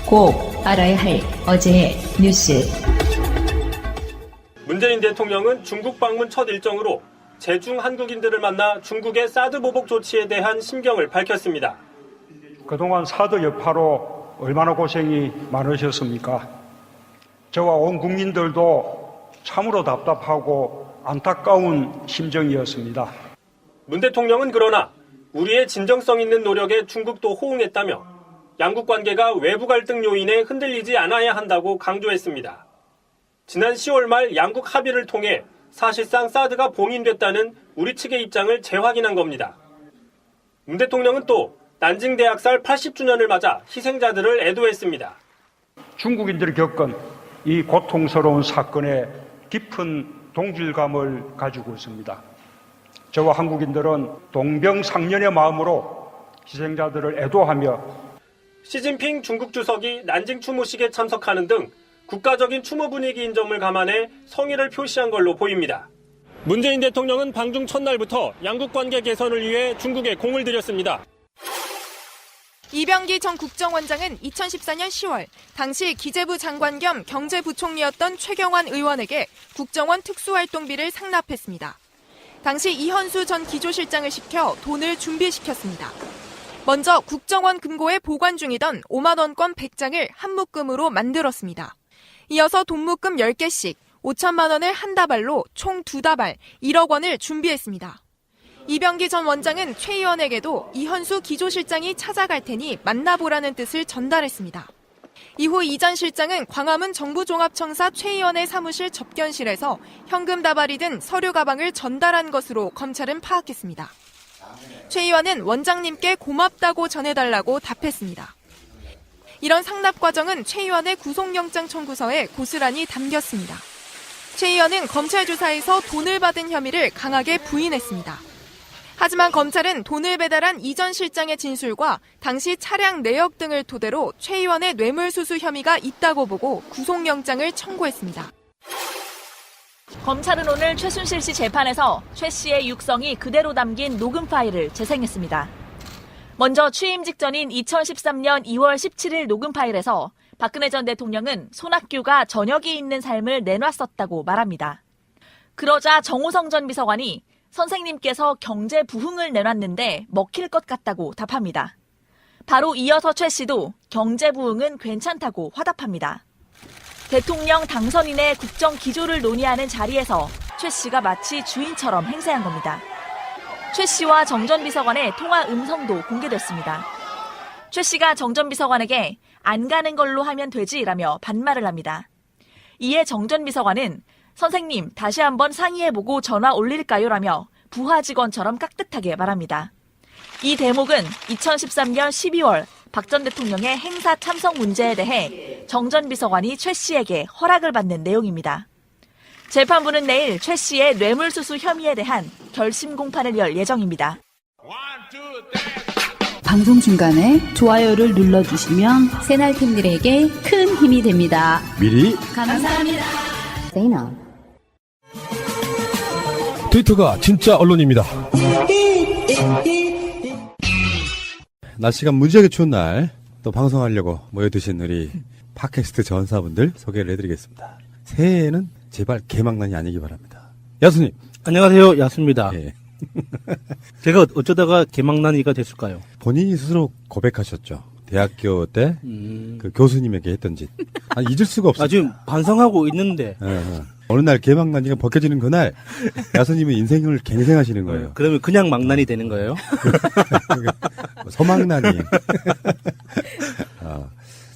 꼭 알아야 할 어제의 뉴스. 문재인 대통령은 중국 방문 첫 일정으로 제중 한국인들을 만나 중국의 사드 보복 조치에 대한 심경을 밝혔습니다. 그동안 사드 여파로 얼마나 고생이 많으셨습니까? 저와 온 국민들도 참으로 답답하고 안타까운 심정이었습니다. 문 대통령은 그러나 우리의 진정성 있는 노력에 중국도 호응했다며 양국 관계가 외부 갈등 요인에 흔들리지 않아야 한다고 강조했습니다. 지난 10월 말 양국 합의를 통해 사실상 사드가 봉인됐다는 우리 측의 입장을 재확인한 겁니다. 문 대통령은 또 난징 대학살 80주년을 맞아 희생자들을 애도했습니다. 중국인들이 겪은 이 고통스러운 사건에 깊은 동질감을 가지고 있습니다. 저와 한국인들은 동병상련의 마음으로 희생자들을 애도하며 시진핑 중국 주석이 난징 추모식에 참석하는 등 국가적인 추모 분위기인 점을 감안해 성의를 표시한 걸로 보입니다. 문재인 대통령은 방중 첫날부터 양국 관계 개선을 위해 중국에 공을 들였습니다. 이병기 전 국정원장은 2014년 10월 당시 기재부 장관 겸 경제부총리였던 최경환 의원에게 국정원 특수활동비를 상납했습니다. 당시 이현수 전 기조실장을 시켜 돈을 준비시켰습니다. 먼저 국정원 금고에 보관 중이던 5만 원권 100장을 한 묶음으로 만들었습니다. 이어서 돈 묶음 10개씩 5천만 원을 한 다발로 총 2다발 1억 원을 준비했습니다. 이병기 전 원장은 최 의원에게도 이현수 기조실장이 찾아갈 테니 만나보라는 뜻을 전달했습니다. 이후 이 전 실장은 광화문 정부종합청사 최 의원의 사무실 접견실에서 현금 다발이 든 서류 가방을 전달한 것으로 검찰은 파악했습니다. 최 의원은 원장님께 고맙다고 전해달라고 답했습니다. 이런 상납 과정은 최 의원의 구속영장 청구서에 고스란히 담겼습니다. 최 의원은 검찰 조사에서 돈을 받은 혐의를 강하게 부인했습니다. 하지만 검찰은 돈을 배달한 이 전 실장의 진술과 당시 차량 내역 등을 토대로 최 의원의 뇌물수수 혐의가 있다고 보고 구속영장을 청구했습니다. 검찰은 오늘 최순실 씨 재판에서 최 씨의 육성이 그대로 담긴 녹음 파일을 재생했습니다. 먼저 취임 직전인 2013년 2월 17일 녹음 파일에서 박근혜 전 대통령은 손학규가 전역이 있는 삶을 내놨었다고 말합니다. 그러자 정호성 전 비서관이 선생님께서 경제 부흥을 내놨는데 먹힐 것 같다고 답합니다. 바로 이어서 최 씨도 경제 부흥은 괜찮다고 화답합니다. 대통령 당선인의 국정 기조를 논의하는 자리에서 최 씨가 마치 주인처럼 행세한 겁니다. 최 씨와 정 전 비서관의 통화 음성도 공개됐습니다. 최 씨가 정 전 비서관에게 안 가는 걸로 하면 되지라며 반말을 합니다. 이에 정 전 비서관은 선생님 다시 한번 상의해보고 전화 올릴까요라며 부하 직원처럼 깍듯하게 말합니다. 이 대목은 2013년 12월 박 전 대통령의 행사 참석 문제에 대해 정 전 비서관이 최 씨에게 허락을 받는 내용입니다. 재판부는 내일 최 씨의 뇌물수수 혐의에 대한 결심 공판을 열 예정입니다. 방송 중간에 좋아요를 눌러주시면 새날팀들에게 큰 힘이 됩니다. 미리 감사합니다. 트위터가 진짜 언론입니다. 날씨가 무지하게 추운 날 또 방송하려고 모여드신 우리 팟캐스트 전사분들 소개를 해드리겠습니다. 새해에는 제발 개망난이 아니기 바랍니다. 야수님. 안녕하세요. 야수입니다. 예. 제가 어쩌다가 개망난이가 됐을까요? 본인이 스스로 고백하셨죠. 대학교 때 그 교수님에게 했던 짓. 잊을 수가 없습니다. 지금 반성하고 있는데. 어느 날 개망난이가 벗겨지는 그날 야수님은 인생을 갱생하시는 거예요. 그러면 그냥 망난이 되는 거예요? 서망난이.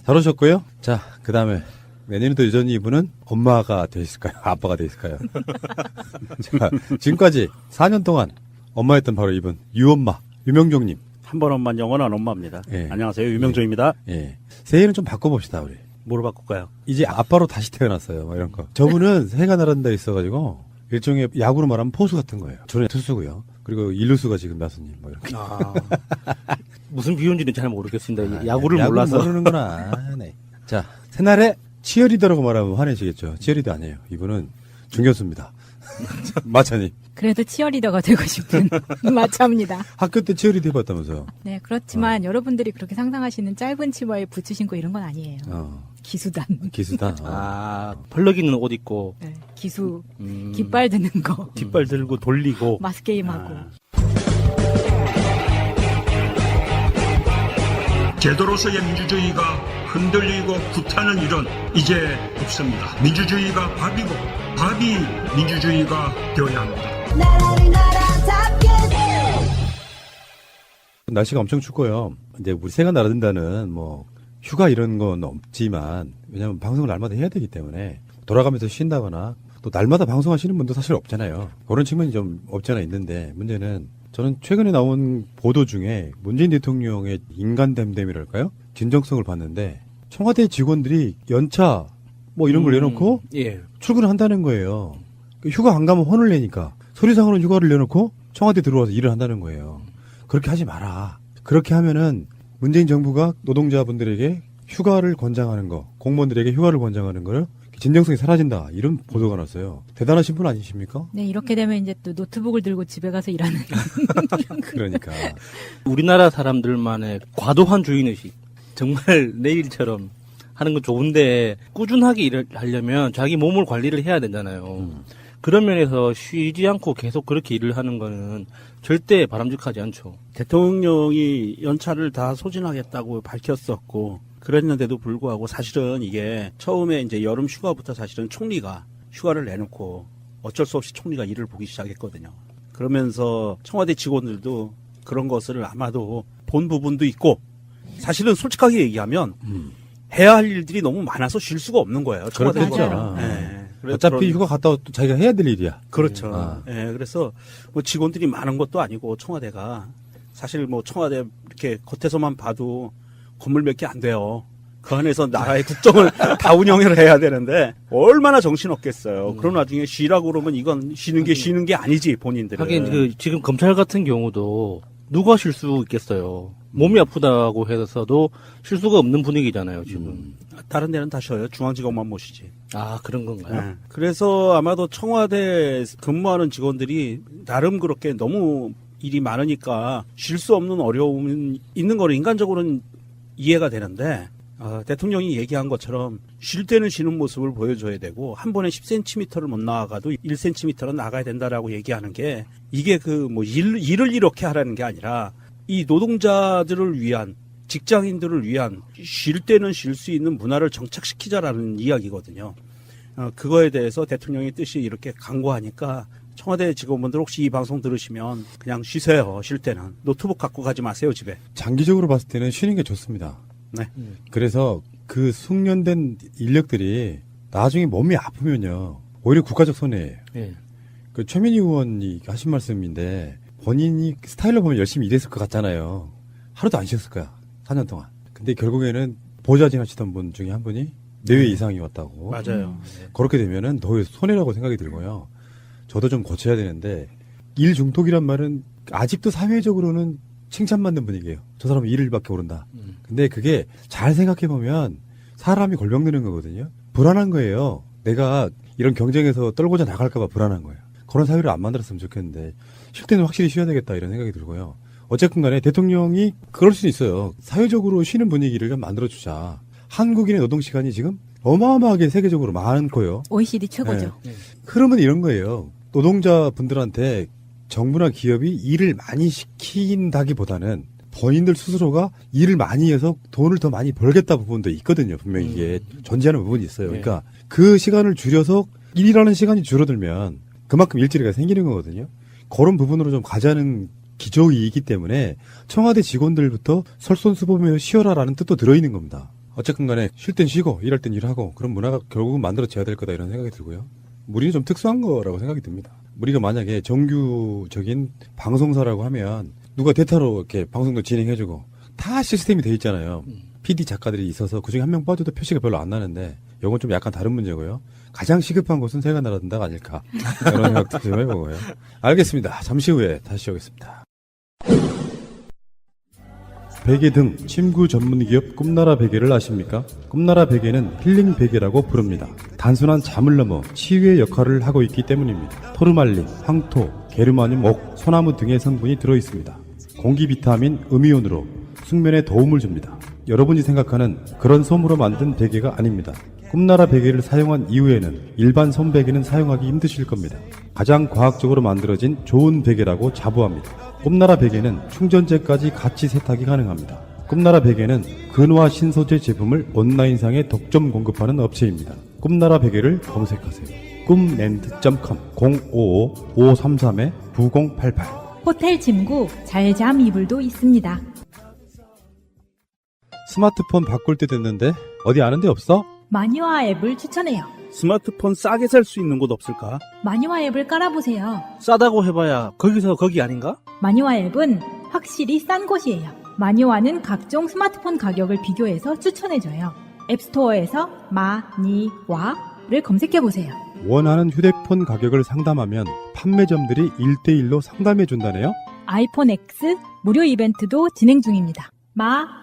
잘 오셨고요. 자, 그 다음에 내년에도 여전히 이분은 엄마가 돼 있을까요? 아빠가 돼 있을까요? 자, 지금까지 4년 동안 엄마였던 바로 이분 유엄마 유명종님. 한 번 엄마 영원한 엄마입니다. 예. 안녕하세요. 유명종입니다. 예. 새해는 좀 바꿔봅시다 우리. 뭐로 바꿀까요? 이제 아빠로 다시 태어났어요. 뭐 이런 거. 저분은 새가 나란다 있어가지고 일종의 야구로 말하면 포수 같은 거예요. 저는 투수고요. 그리고 일루수가 지금 야수님 뭐 이렇게. 무슨 비유인지는 잘 모르겠습니다. 야구를 몰라서. 모르는구나. 네. 자, 새날에 치어리더라고 말하면 화내시겠죠. 치어리더 아니에요. 이분은 중교수입니다. 마차님. 그래도 치어리더가 되고 싶은 마차입니다. 학교 때 치어리더 해봤다면서요? 네, 그렇지만 여러분들이 그렇게 상상하시는 짧은 치마에 부츠 신고 이런 건 아니에요. 기수단. 기수단. 펄럭 있는 옷 입고. 네, 기수, 깃발 드는 거. 깃발 들고 돌리고. 마스게임하고. 제도로서의 민주주의가 흔들리고 구타는 일은 이제 없습니다. 민주주의가 밥이고 밥이 민주주의가 되어야 합니다. 날씨가 엄청 춥고요. 이제 우리 새가 날아든다는 뭐 휴가 이런 건 없지만 왜냐하면 방송을 날마다 해야 되기 때문에 돌아가면서 쉰다거나 또 날마다 방송하시는 분도 사실 없잖아요. 그런 측면이 좀 없지 않아 있는데 문제는 저는 최근에 나온 보도 중에 문재인 대통령의 인간됨됨이랄까요? 진정성을 봤는데 청와대 직원들이 연차 뭐 이런 걸 내놓고 예. 출근을 한다는 거예요. 휴가 안 가면 혼을 내니까 서류상으로는 휴가를 내놓고 청와대 들어와서 일을 한다는 거예요. 그렇게 하지 마라. 그렇게 하면은 문재인 정부가 노동자분들에게 휴가를 권장하는 거, 공무원들에게 휴가를 권장하는 거를 진정성이 사라진다. 이런 보도가 났어요. 대단하신 분 아니십니까? 네, 이렇게 되면 이제 또 노트북을 들고 집에 가서 일하는. 그러니까. 우리나라 사람들만의 과도한 주인의식. 정말 내일처럼 하는 건 좋은데 꾸준하게 일을 하려면 자기 몸을 관리를 해야 되잖아요. 그런 면에서 쉬지 않고 계속 그렇게 일을 하는 거는 절대 바람직하지 않죠. 대통령이 연차를 다 소진하겠다고 밝혔었고 그랬는데도 불구하고 사실은 이게 처음에 이제 여름 휴가부터 사실은 총리가 휴가를 내놓고 어쩔 수 없이 총리가 일을 보기 시작했거든요. 그러면서 청와대 직원들도 그런 것을 아마도 본 부분도 있고 사실은 솔직하게 얘기하면 해야 할 일들이 너무 많아서 쉴 수가 없는 거예요. 그렇겠죠. 네. 어차피 휴가 갔다 와도 자기가 해야 될 일이야. 그렇죠. 예, 그래서 뭐 직원들이 많은 것도 아니고 청와대가 사실 뭐 청와대 이렇게 겉에서만 봐도 건물 몇 개 안 돼요. 그 안에서 나라의 국정을 다 운영을 해야 되는데 얼마나 정신 없겠어요. 그런 와중에 쉬라고 그러면 이건 쉬는 게 아니지 본인들은. 하긴 지금 검찰 같은 경우도 누가 쉴 수 있겠어요. 몸이 아프다고 해서도 쉴 수가 없는 분위기잖아요, 지금. 다른 데는 다 쉬어요. 중앙지검만 못 쉬지. 아, 그런 건가요? 네. 그래서 아마도 청와대 근무하는 직원들이 나름 그렇게 너무 일이 많으니까 쉴 수 없는 어려움이 있는 거는 인간적으로는 이해가 되는데 대통령이 얘기한 것처럼 쉴 때는 쉬는 모습을 보여줘야 되고 한 번에 10cm를 못 나가도 1cm는 나가야 된다라고 얘기하는 게 이게 그 뭐 일을 이렇게 하라는 게 아니라 이 노동자들을 위한 직장인들을 위한 쉴 때는 쉴 수 있는 문화를 정착시키자라는 이야기거든요. 그거에 대해서 대통령의 뜻이 이렇게 강구하니까 청와대 직원분들 혹시 이 방송 들으시면 그냥 쉬세요. 쉴 때는. 노트북 갖고 가지 마세요, 집에. 장기적으로 봤을 때는 쉬는 게 좋습니다. 네. 그래서 그 숙련된 인력들이 나중에 몸이 아프면요. 오히려 국가적 손해예요. 예. 그 최민희 의원이 하신 말씀인데 본인이 스타일로 보면 열심히 일했을 것 같잖아요. 하루도 안 쉬었을 거야. 4년 동안. 근데 결국에는 보좌진 하시던 분 중에 한 분이 뇌외 이상이 왔다고. 맞아요. 그렇게 되면은 더 손해라고 생각이 들고요. 저도 좀 고쳐야 되는데 일 중독이란 말은 아직도 사회적으로는 칭찬받는 분위기예요. 저 사람은 일밖에 모른다. 근데 그게 잘 생각해보면 사람이 골병드는 거거든요. 불안한 거예요. 내가 이런 경쟁에서 떨고자 나갈까봐 불안한 거예요. 그런 사회를 안 만들었으면 좋겠는데 쉴 때는 확실히 쉬어야 되겠다 이런 생각이 들고요. 어쨌든 간에 대통령이 그럴 수는 있어요. 사회적으로 쉬는 분위기를 좀 만들어주자. 한국인의 노동시간이 지금 어마어마하게 세계적으로 많고요. OECD 최고죠. 네. 흐름은 이런 거예요. 노동자분들한테 정부나 기업이 일을 많이 시킨다기보다는 본인들 스스로가 일을 많이 해서 돈을 더 많이 벌겠다 부분도 있거든요. 분명히 이게 존재하는 부분이 있어요. 그러니까 그 시간을 줄여서 일이라는 시간이 줄어들면 그만큼 일자리가 생기는 거거든요. 그런 부분으로 좀 가자는 기조이기 때문에 청와대 직원들부터 설손수범에 쉬어라라는 뜻도 들어있는 겁니다. 어쨌든 간에 쉴 땐 쉬고 일할 땐 일하고 그런 문화가 결국은 만들어져야 될 거다 이런 생각이 들고요. 우리는 좀 특수한 거라고 생각이 듭니다. 우리가 만약에 정규적인 방송사라고 하면 누가 대타로 이렇게 방송도 진행해주고 다 시스템이 돼 있잖아요. PD 작가들이 있어서 그중에 한 명 빠져도 표시가 별로 안 나는데 이건 좀 약간 다른 문제고요. 가장 시급한 것은 새가 날아든다가 아닐까 이런 생각도 좀 해보고요. 알겠습니다. 잠시 후에 다시 오겠습니다. 베개 등 침구 전문 기업 꿈나라 베개를 아십니까? 꿈나라 베개는 힐링 베개라고 부릅니다. 단순한 잠을 넘어 치유의 역할을 하고 있기 때문입니다. 토르말린, 황토, 게르마늄, 옥, 소나무 등의 성분이 들어있습니다. 공기 비타민, 음이온으로 숙면에 도움을 줍니다. 여러분이 생각하는 그런 솜으로 만든 베개가 아닙니다. 꿈나라 베개를 사용한 이후에는 일반 솜 베개는 사용하기 힘드실 겁니다. 가장 과학적으로 만들어진 좋은 베개라고 자부합니다. 꿈나라 베개는 충전재까지 같이 세탁이 가능합니다. 꿈나라 베개는 근화 신소재 제품을 온라인상에 독점 공급하는 업체입니다. 꿈나라 베개를 검색하세요. 꿈랜드.com 055-533-9088 호텔 침구 잘잠 이불도 있습니다. 스마트폰 바꿀 때 됐는데 어디 아는 데 없어? 마니와 앱을 추천해요. 스마트폰 싸게 살 수 있는 곳 없을까? 마니와 앱을 깔아보세요. 싸다고 해봐야 거기서 거기 아닌가? 마니와 앱은 확실히 싼 곳이에요. 마니와는 각종 스마트폰 가격을 비교해서 추천해줘요. 앱스토어에서 마니와를 검색해보세요. 원하는 휴대폰 가격을 상담하면 판매점들이 1대1로 상담해준다네요? 아이폰 X 무료 이벤트도 진행 중입니다. 마니와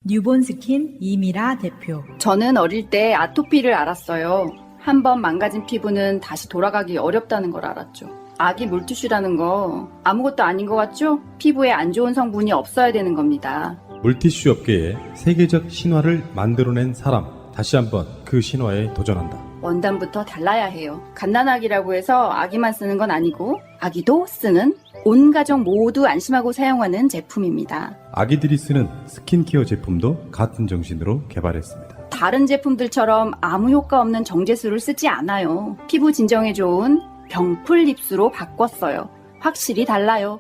뉴본 스킨 이미라 대표. 저는 어릴 때 아토피를 알았어요. 한번 망가진 피부는 다시 돌아가기 어렵다는 걸 알았죠. 아기 물티슈라는 거 아무것도 아닌 것 같죠? 피부에 안 좋은 성분이 없어야 되는 겁니다. 물티슈 업계에 세계적 신화를 만들어낸 사람, 다시 한번 그 신화에 도전한다. 원단부터 달라야 해요. 갓난아기라고 해서 아기만 쓰는 건 아니고 아기도 쓰는 온 가족 모두 안심하고 사용하는 제품입니다. 아기들이 쓰는 스킨케어 제품도 같은 정신으로 개발했습니다. 다른 제품들처럼 아무 효과 없는 정제수를 쓰지 않아요. 피부 진정에 좋은 병풀 립스로 바꿨어요. 확실히 달라요.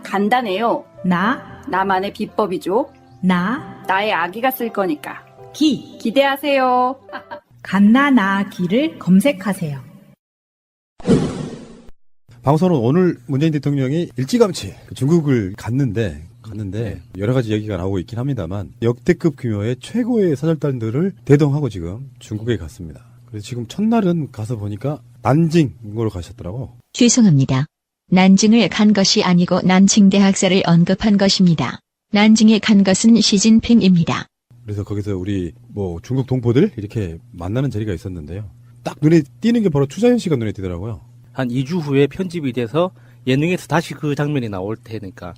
간단해요. 나만의 비법이죠. 나의 아기가 쓸 거니까. 기대하세요. 갓나나기를 검색하세요. 방송은 오늘 문재인 대통령이 일찌감치 중국을 갔는데 여러 가지 얘기가 나오고 있긴 합니다만 역대급 규모의 최고의 사절단들을 대동하고 지금 중국에 갔습니다. 그래서 지금 첫날은 가서 보니까 난징으로 가셨더라고. 죄송합니다. 난징을 간 것이 아니고 난징 대학살을 언급한 것입니다. 난징에 간 것은 시진핑입니다. 그래서 거기서 우리 중국 동포들 이렇게 만나는 자리가 있었는데요. 딱 눈에 띄는 게 바로 추자연 씨가 눈에 띄더라고요. 한 2주 후에 편집이 돼서 예능에서 다시 그 장면이 나올 테니까.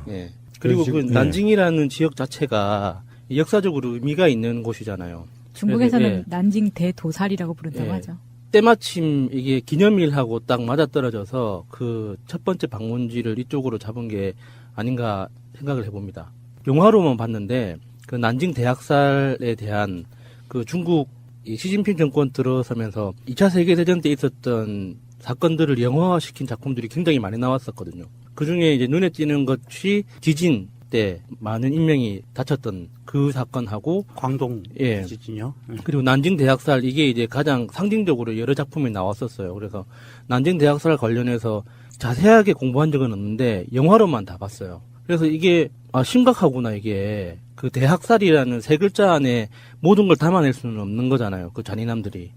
예. 그리고 지금, 그 난징이라는 지역 자체가 역사적으로 의미가 있는 곳이잖아요. 중국에서는 그래서, 난징 대도살이라고 부른다고 하죠. 때마침 이게 기념일하고 딱 맞아떨어져서 그 첫 번째 방문지를 이쪽으로 잡은 게 아닌가 생각을 해봅니다. 영화로만 봤는데 그 난징 대학살에 대한 그 중국 시진핑 정권 들어서면서 2차 세계대전 때 있었던 사건들을 영화화시킨 작품들이 굉장히 많이 나왔었거든요. 그 중에 이제 눈에 띄는 것이 지진 때 많은 인명이 다쳤던 그 사건하고 광동 지진이요. 그리고 난징 대학살 이게 이제 가장 상징적으로 여러 작품이 나왔었어요. 그래서 난징 대학살 관련해서 자세하게 공부한 적은 없는데 영화로만 다 봤어요. 그래서 이게 심각하구나 이게 그 대학살이라는 세 글자 안에 모든 걸 담아낼 수는 없는 거잖아요. 그 잔인함들이.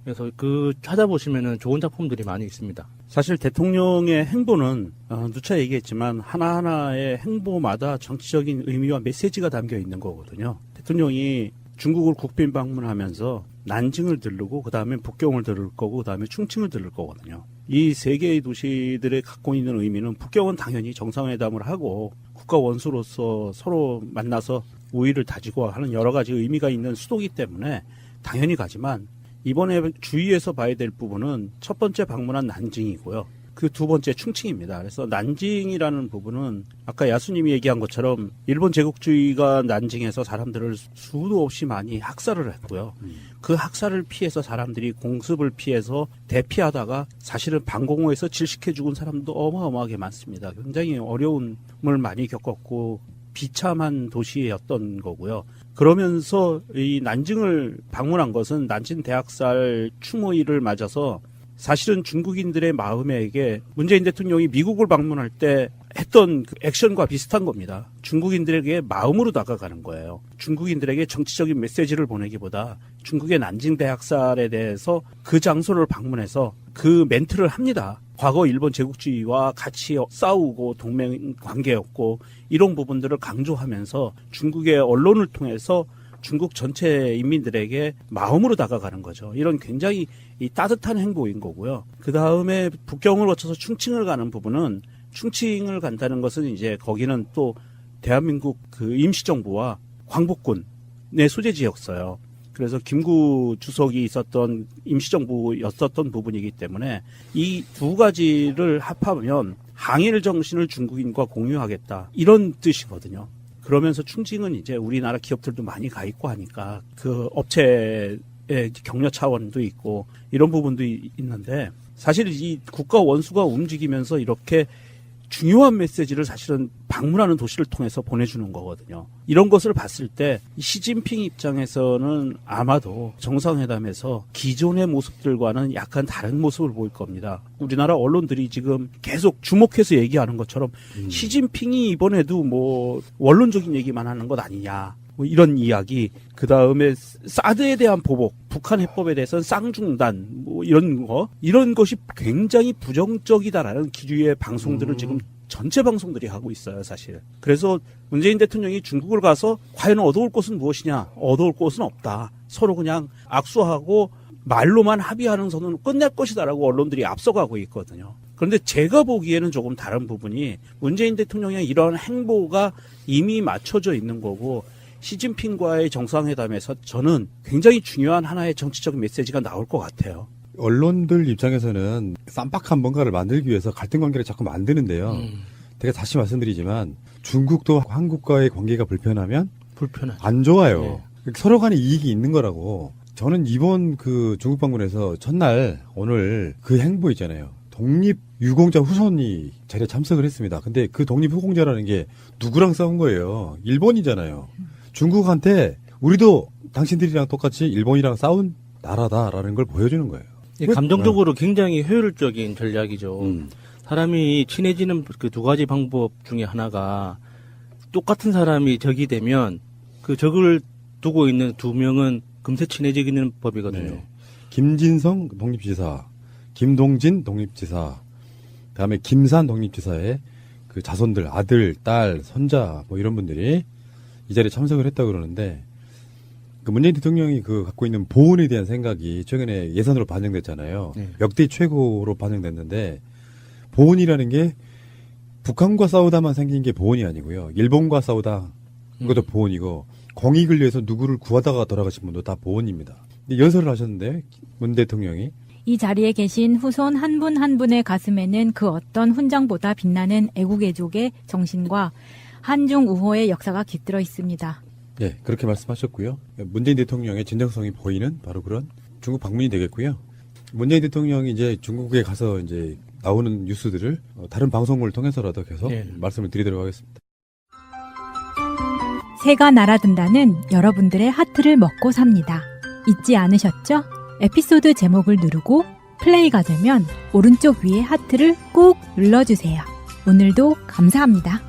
그래서 그 찾아보시면은 좋은 작품들이 많이 있습니다. 사실 대통령의 행보는 누차 얘기했지만 하나하나의 행보마다 정치적인 의미와 메시지가 담겨 있는 거거든요. 대통령이 중국을 국빈 방문하면서 난징을 들르고 그 다음에 북경을 들을 거고 그 다음에 충칭을 들을 거거든요. 이 세 개의 도시들의 갖고 있는 의미는 북경은 당연히 정상회담을 하고 국가 원수로서 서로 만나서 우위를 다지고 하는 여러 가지 의미가 있는 수도이기 때문에 당연히 가지만 이번에 주의해서 봐야 될 부분은 첫 번째 방문한 난징이고요. 그 두 번째 충칭입니다. 그래서 난징이라는 부분은 아까 야수님이 얘기한 것처럼 일본 제국주의가 난징해서 사람들을 수도 없이 많이 학살을 했고요. 그 학살을 피해서 사람들이 공습을 피해서 대피하다가 사실은 방공호에서 질식해 죽은 사람도 어마어마하게 많습니다. 굉장히 어려움을 많이 겪었고 비참한 도시였던 거고요. 그러면서 이 난징을 방문한 것은 난징 대학살 추모일을 맞아서 사실은 중국인들의 마음에게 문재인 대통령이 미국을 방문할 때 했던 그 액션과 비슷한 겁니다. 중국인들에게 마음으로 다가가는 거예요. 중국인들에게 정치적인 메시지를 보내기보다 중국의 난징 대학살에 대해서 그 장소를 방문해서 그 멘트를 합니다. 과거 일본 제국주의와 같이 싸우고 동맹 관계였고 이런 부분들을 강조하면서 중국의 언론을 통해서 중국 전체 인민들에게 마음으로 다가가는 거죠. 이런 굉장히 이 따뜻한 행보인 거고요. 그 다음에 북경을 거쳐서 충칭을 가는 부분은 충칭을 간다는 것은 이제 거기는 또 대한민국 그 임시정부와 광복군의 소재지였어요. 그래서 김구 주석이 있었던 임시정부였었던 부분이기 때문에 이 두 가지를 합하면 항일 정신을 중국인과 공유하겠다. 이런 뜻이거든요. 그러면서 충칭은 이제 우리나라 기업들도 많이 가 있고 하니까 그 업체의 격려 차원도 있고 이런 부분도 있는데 사실 이 국가 원수가 움직이면서 이렇게 중요한 메시지를 사실은 방문하는 도시를 통해서 보내주는 거거든요. 이런 것을 봤을 때 시진핑 입장에서는 아마도 정상회담에서 기존의 모습들과는 약간 다른 모습을 보일 겁니다. 우리나라 언론들이 지금 계속 주목해서 얘기하는 것처럼 시진핑이 이번에도 뭐 원론적인 얘기만 하는 것 아니냐. 뭐 이런 이야기, 그 다음에 사드에 대한 보복, 북한 해법에 대해서는 쌍중단, 뭐 이런 것이 굉장히 부정적이다라는 기류의 방송들을 지금 전체 방송들이 하고 있어요, 사실. 그래서 문재인 대통령이 중국을 가서 과연 얻어올 것은 무엇이냐? 얻어올 것은 없다. 서로 그냥 악수하고 말로만 합의하는 선언을 끝낼 것이다라고 언론들이 앞서가고 있거든요. 그런데 제가 보기에는 조금 다른 부분이 문재인 대통령의 이런 행보가 이미 맞춰져 있는 거고 시진핑과의 정상회담에서 저는 굉장히 중요한 하나의 정치적 메시지가 나올 것 같아요. 언론들 입장에서는 쌈박한 뭔가를 만들기 위해서 갈등 관계를 자꾸 만드는데요. 제가 다시 말씀드리지만 중국도 한국과의 관계가 불편하면 안 좋아요. 네. 서로 간에 이익이 있는 거라고. 저는 이번 그 중국 방문에서 첫날 오늘 그 행보 있잖아요. 독립 유공자 후손이 자리에 참석을 했습니다. 근데 그 독립 후공자라는 게 누구랑 싸운 거예요? 일본이잖아요. 중국한테 우리도 당신들이랑 똑같이 일본이랑 싸운 나라다라는 걸 보여주는 거예요. 감정적으로 굉장히 효율적인 전략이죠. 사람이 친해지는 그 두 가지 방법 중에 하나가 똑같은 사람이 적이 되면 그 적을 두고 있는 두 명은 금세 친해지는 법이거든요. 네. 김진성 독립지사, 김동진 독립지사, 그다음에 김산 독립지사의 그 자손들, 아들, 딸, 손자 뭐 이런 분들이 이 자리에 참석을 했다고 그러는데 그 문재인 대통령이 그 갖고 있는 보훈에 대한 생각이 최근에 예산으로 반영됐잖아요. 네. 역대 최고로 반영됐는데 보훈이라는 게 북한과 싸우다만 생긴 게 보훈이 아니고요. 일본과 싸우다 이것도 보훈이고 공익을 위해서 누구를 구하다가 돌아가신 분도 다 보훈입니다. 연설을 하셨는데 문 대통령이 이 자리에 계신 후손 한 분 한 분의 가슴에는 그 어떤 훈장보다 빛나는 애국애족의 정신과 한중 우호의 역사가 깃들어 있습니다. 네, 그렇게 말씀하셨고요. 문재인 대통령의 진정성이 보이는 바로 그런 중국 방문이 되겠고요. 문재인 대통령이 이제 중국에 가서 이제 나오는 뉴스들을 다른 방송을 통해서라도 계속 말씀을 드리도록 하겠습니다. 새가 날아든다는 여러분들의 하트를 먹고 삽니다. 잊지 않으셨죠? 에피소드 제목을 누르고 플레이가 되면 오른쪽 위에 하트를 꼭 눌러주세요. 오늘도 감사합니다.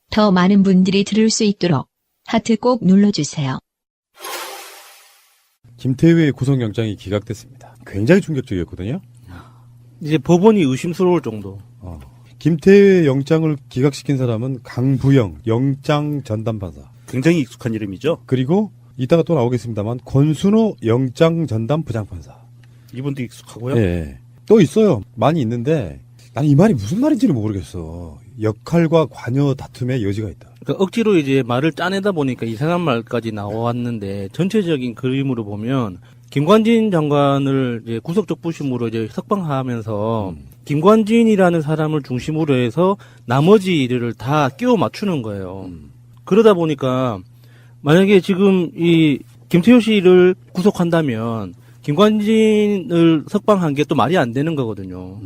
더 많은 분들이 들을 수 있도록 하트 꼭 눌러주세요. 김태우의 구속영장이 기각됐습니다. 굉장히 충격적이었거든요. 이제 법원이 의심스러울 정도. 김태우의 영장을 기각시킨 사람은 강부영 영장 전담판사. 굉장히 익숙한 이름이죠. 그리고 이따가 또 나오겠습니다만 권순호 영장 전담 부장판사. 이분도 익숙하고요. 네. 또 있어요. 많이 있는데 나는 이 말이 무슨 말인지를 모르겠어. 역할과 관여 다툼의 여지가 있다. 그러니까 억지로 이제 말을 짜내다 보니까 이상한 말까지 나왔는데 전체적인 그림으로 보면 김관진 장관을 이제 구속적 부심으로 이제 석방하면서 김관진이라는 사람을 중심으로 해서 나머지를 다 끼워 맞추는 거예요. 그러다 보니까 만약에 지금 이 김태효 씨를 구속한다면 김관진을 석방한 게 또 말이 안 되는 거거든요.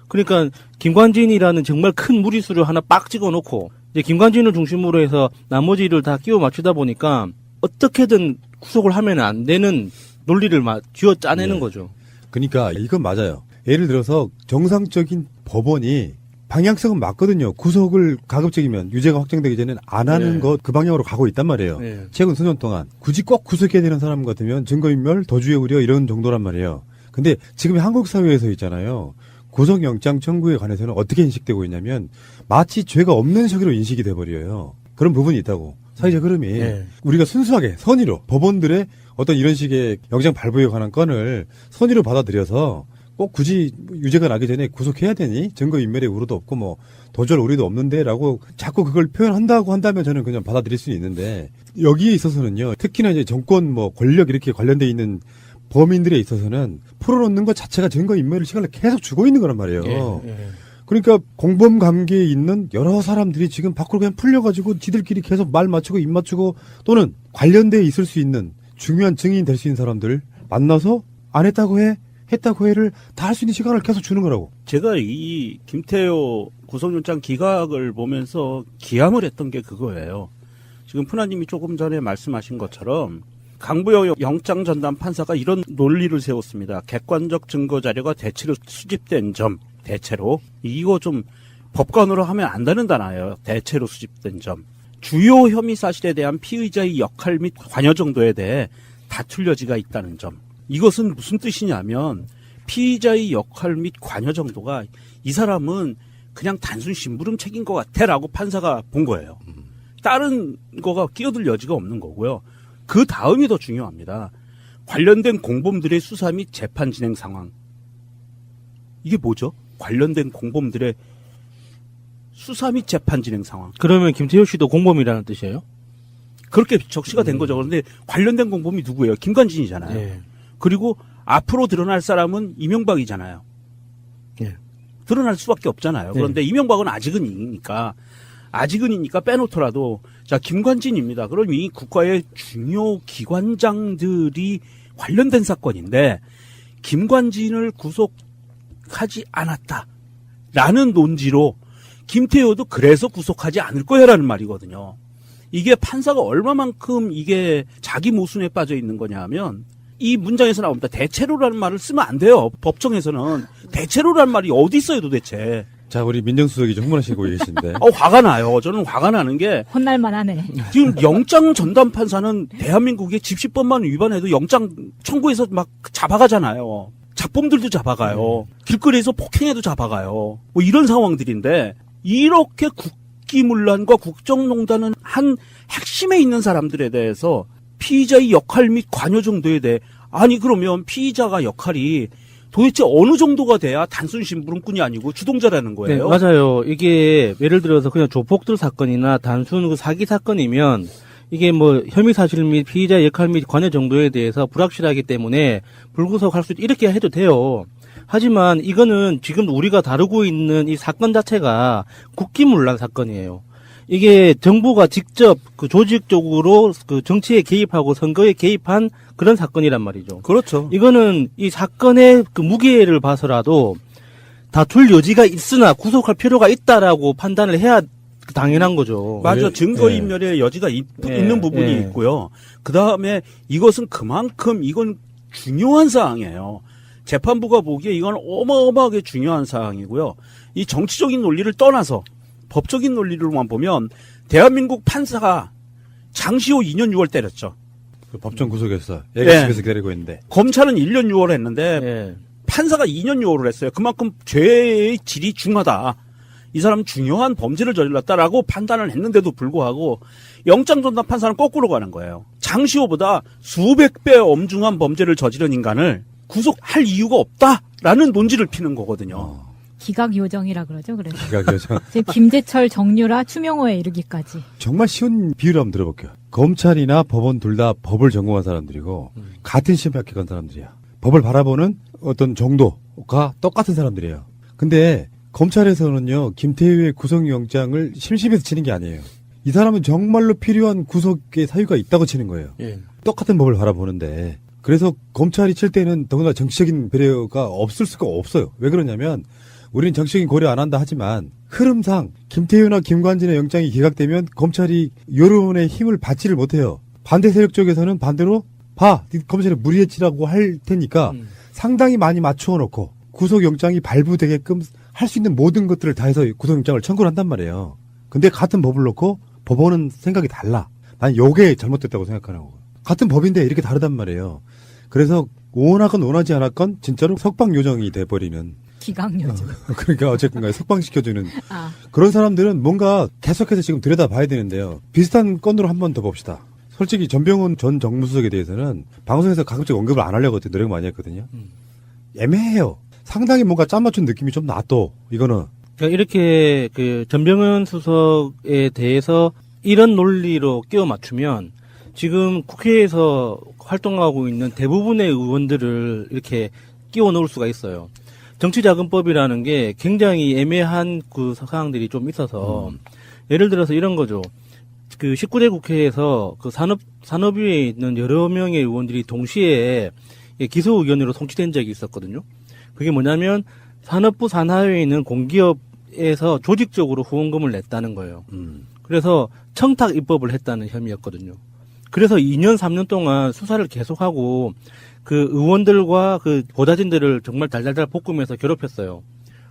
그러니까 김관진이라는 정말 큰 무리수를 하나 빡 찍어놓고 이제 김관진을 중심으로 해서 나머지를 다 끼워 맞추다 보니까 어떻게든 구속을 하면 안 되는 논리를 쥐어 짜내는 거죠. 그러니까 이건 맞아요. 예를 들어서 정상적인 법원이 방향성은 맞거든요. 구속을 가급적이면 유죄가 확정되기 전에는 안 하는 것 그 방향으로 가고 있단 말이에요. 최근 수년 동안 굳이 꼭 구속해야 되는 사람 같으면 증거인멸, 도주의 우려 이런 정도란 말이에요. 근데 지금 한국 사회에서 있잖아요. 구속영장 청구에 관해서는 어떻게 인식되고 있냐면 마치 죄가 없는 척으로 인식이 돼버려요. 그런 부분이 있다고. 사회적 흐름이. 네. 우리가 순수하게 선의로 법원들의 어떤 이런 식의 영장 발부에 관한 건을 선의로 받아들여서 꼭 굳이 유죄가 나기 전에 구속해야 되니? 증거인멸의 우려도 없고 뭐 도저할 우려도 없는데 라고 자꾸 그걸 표현한다고 한다면 저는 그냥 받아들일 수 있는데 여기에 있어서는요. 특히나 이제 정권 뭐 권력 이렇게 관련돼 있는 범인들에 있어서는 풀어놓는 것 자체가 증거인멸의 시간을 계속 주고 있는 거란 말이에요. 예. 그러니까 공범 관계에 있는 여러 사람들이 지금 밖으로 그냥 풀려가지고 지들끼리 계속 말 맞추고 입 맞추고 또는 관련돼 있을 수 있는 중요한 증인이 될 수 있는 사람들 만나서 안 했다고 해, 했다고 해를 다 할 수 있는 시간을 계속 주는 거라고. 제가 이 김태효 구속영장 기각을 보면서 기함을 했던 게 그거예요. 지금 푸나님이 조금 전에 말씀하신 것처럼 강부영 영장 전담 판사가 이런 논리를 세웠습니다. 객관적 증거 자료가 대체로 수집된 점, 대체로 이거 좀 법관으로 하면 안 되는 단어예요. 대체로 수집된 점. 주요 혐의 사실에 대한 피의자의 역할 및 관여 정도에 대해 다툴 여지가 있다는 점. 이것은 무슨 뜻이냐면 피의자의 역할 및 관여 정도가 이 사람은 그냥 단순 심부름책인 것 같아라고 판사가 본 거예요. 다른 거가 끼어들 여지가 없는 거고요. 그 다음이 더 중요합니다. 관련된 공범들의 수사 및 재판 진행 상황. 이게 뭐죠? 관련된 공범들의 수사 및 재판 진행 상황. 그러면 김태효 씨도 공범이라는 뜻이에요? 그렇게 적시가 된 거죠. 그런데 관련된 공범이 누구예요? 김관진이잖아요. 예. 그리고 앞으로 드러날 사람은 이명박이잖아요. 예. 드러날 수밖에 없잖아요. 그런데 이명박은 아직은이니까 빼놓더라도 자 김관진입니다. 그럼 이 국가의 중요 기관장들이 관련된 사건인데 김관진을 구속하지 않았다라는 논지로 김태효도 그래서 구속하지 않을 거야라는 말이거든요. 이게 판사가 얼마만큼 이게 자기 모순에 빠져 있는 거냐면 이 문장에서 나옵니다. 대체로라는 말을 쓰면 안 돼요. 법정에서는 대체로라는 말이 어디 있어요 도대체. 자, 우리 민정수석이 좀 흥분하시고 계신데. 화가 나요. 저는 화가 나는 게 혼날만 하네. 지금 영장 전담 판사는 대한민국의 집시법만 위반해도 영장 청구해서 막 잡아가잖아요. 잡범들도 잡아가요. 길거리에서 폭행해도 잡아가요. 뭐 이런 상황들인데 이렇게 국기문란과 국정농단은 한 핵심에 있는 사람들에 대해서 피의자의 역할 및 관여 정도에 대해 아니 그러면 피의자가 역할이 도대체 어느 정도가 돼야 단순 심부름꾼이 아니고 주동자라는 거예요? 네, 맞아요. 이게 예를 들어서 그냥 조폭들 사건이나 단순 그 사기 사건이면 이게 뭐 혐의 사실 및 피의자 역할 및 관여 정도에 대해서 불확실하기 때문에 불구속할 수 이렇게 해도 돼요. 하지만 이거는 지금 우리가 다루고 있는 이 사건 자체가 국기문란 사건이에요. 이게 정부가 직접 그 조직적으로 그 정치에 개입하고 선거에 개입한 그런 사건이란 말이죠. 그렇죠. 이거는 이 사건의 그 무게를 봐서라도 다툴 여지가 있으나 구속할 필요가 있다라고 판단을 해야 당연한 거죠. 맞아. 증거인멸의 여지가 있는 부분이 있고요. 그 다음에 이것은 그만큼 이건 중요한 사항이에요. 재판부가 보기에 이건 어마어마하게 중요한 사항이고요. 이 정치적인 논리를 떠나서 법적인 논리로만 보면 대한민국 판사가 장시호 2년 6월 때렸죠. 그 법정 구속했어. 애가 집에서 기다리고 있는데. 검찰은 1년 6월 했는데 판사가 2년 6월을 했어요. 그만큼 죄의 질이 중하다. 이 사람 중요한 범죄를 저질렀다라고 판단을 했는데도 불구하고 영장전담 판사는 거꾸로 가는 거예요. 장시호보다 수백 배 엄중한 범죄를 저지른 인간을 구속할 이유가 없다라는 논지를 피는 거거든요. 기각 요정이라 그러죠. 그래서 기각 요정. 김재철, 정유라, 추명호에 이르기까지. 정말 쉬운 비유를 한번 들어볼게요. 검찰이나 법원 둘 다 법을 전공한 사람들이고 같은 시험 합격한 사람들이야. 법을 바라보는 어떤 정도가 똑같은 사람들이에요. 근데 검찰에서는요, 김태효의 구속영장을 심심해서 치는 게 아니에요. 이 사람은 정말로 필요한 구속의 사유가 있다고 치는 거예요. 똑같은 법을 바라보는데. 그래서 검찰이 칠 때는 더구나 정치적인 배려가 없을 수가 없어요. 왜 그러냐면 우리는 정치적인 고려 안 한다 하지만 흐름상 김태효나 김관진의 영장이 기각되면 검찰이 여론의 힘을 받지를 못해요. 반대 세력 쪽에서는 반대로 검찰이 무리했지라고 할 테니까 상당히 많이 맞추어 놓고 구속영장이 발부되게끔 할 수 있는 모든 것들을 다 해서 구속영장을 청구를 한단 말이에요. 근데 같은 법을 놓고 법원은 생각이 달라. 난 요게 잘못됐다고 생각하는 거고. 같은 법인데 이렇게 다르단 말이에요. 그래서 원하건 원하지 않았건 진짜로 석방 요정이 돼버리는. 기강요즘. 그러니까 어쨌든 간에 석방시켜주는 아. 그런 사람들은 뭔가 계속해서 지금 들여다봐야 되는데요. 비슷한 건으로 한 번 더 봅시다. 솔직히 전병훈 전 정무수석에 대해서는 방송에서 가끔씩 언급을 안 하려고 노력 많이 했거든요. 애매해요. 상당히 뭔가 짠 맞춘 느낌이 좀 나 또 이거는. 그러니까 이렇게 그 전병헌 수석에 대해서 이런 논리로 끼워 맞추면 지금 국회에서 활동하고 있는 대부분의 의원들을 이렇게 끼워 넣을 수가 있어요. 정치자금법이라는 게 굉장히 애매한 그 사항들이 좀 있어서 예를 들어서 이런 거죠. 그 19대 국회에서 그 산업위에 있는 여러 명의 의원들이 동시에 기소 의견으로 송치된 적이 있었거든요. 그게 뭐냐면 산업부 산하위에 있는 공기업에서 조직적으로 후원금을 냈다는 거예요. 그래서 청탁 입법을 했다는 혐의였거든요. 그래서 2년, 3년 동안 수사를 계속하고 그 의원들과 그 보좌진들을 정말 달달달 볶으면서 괴롭혔어요.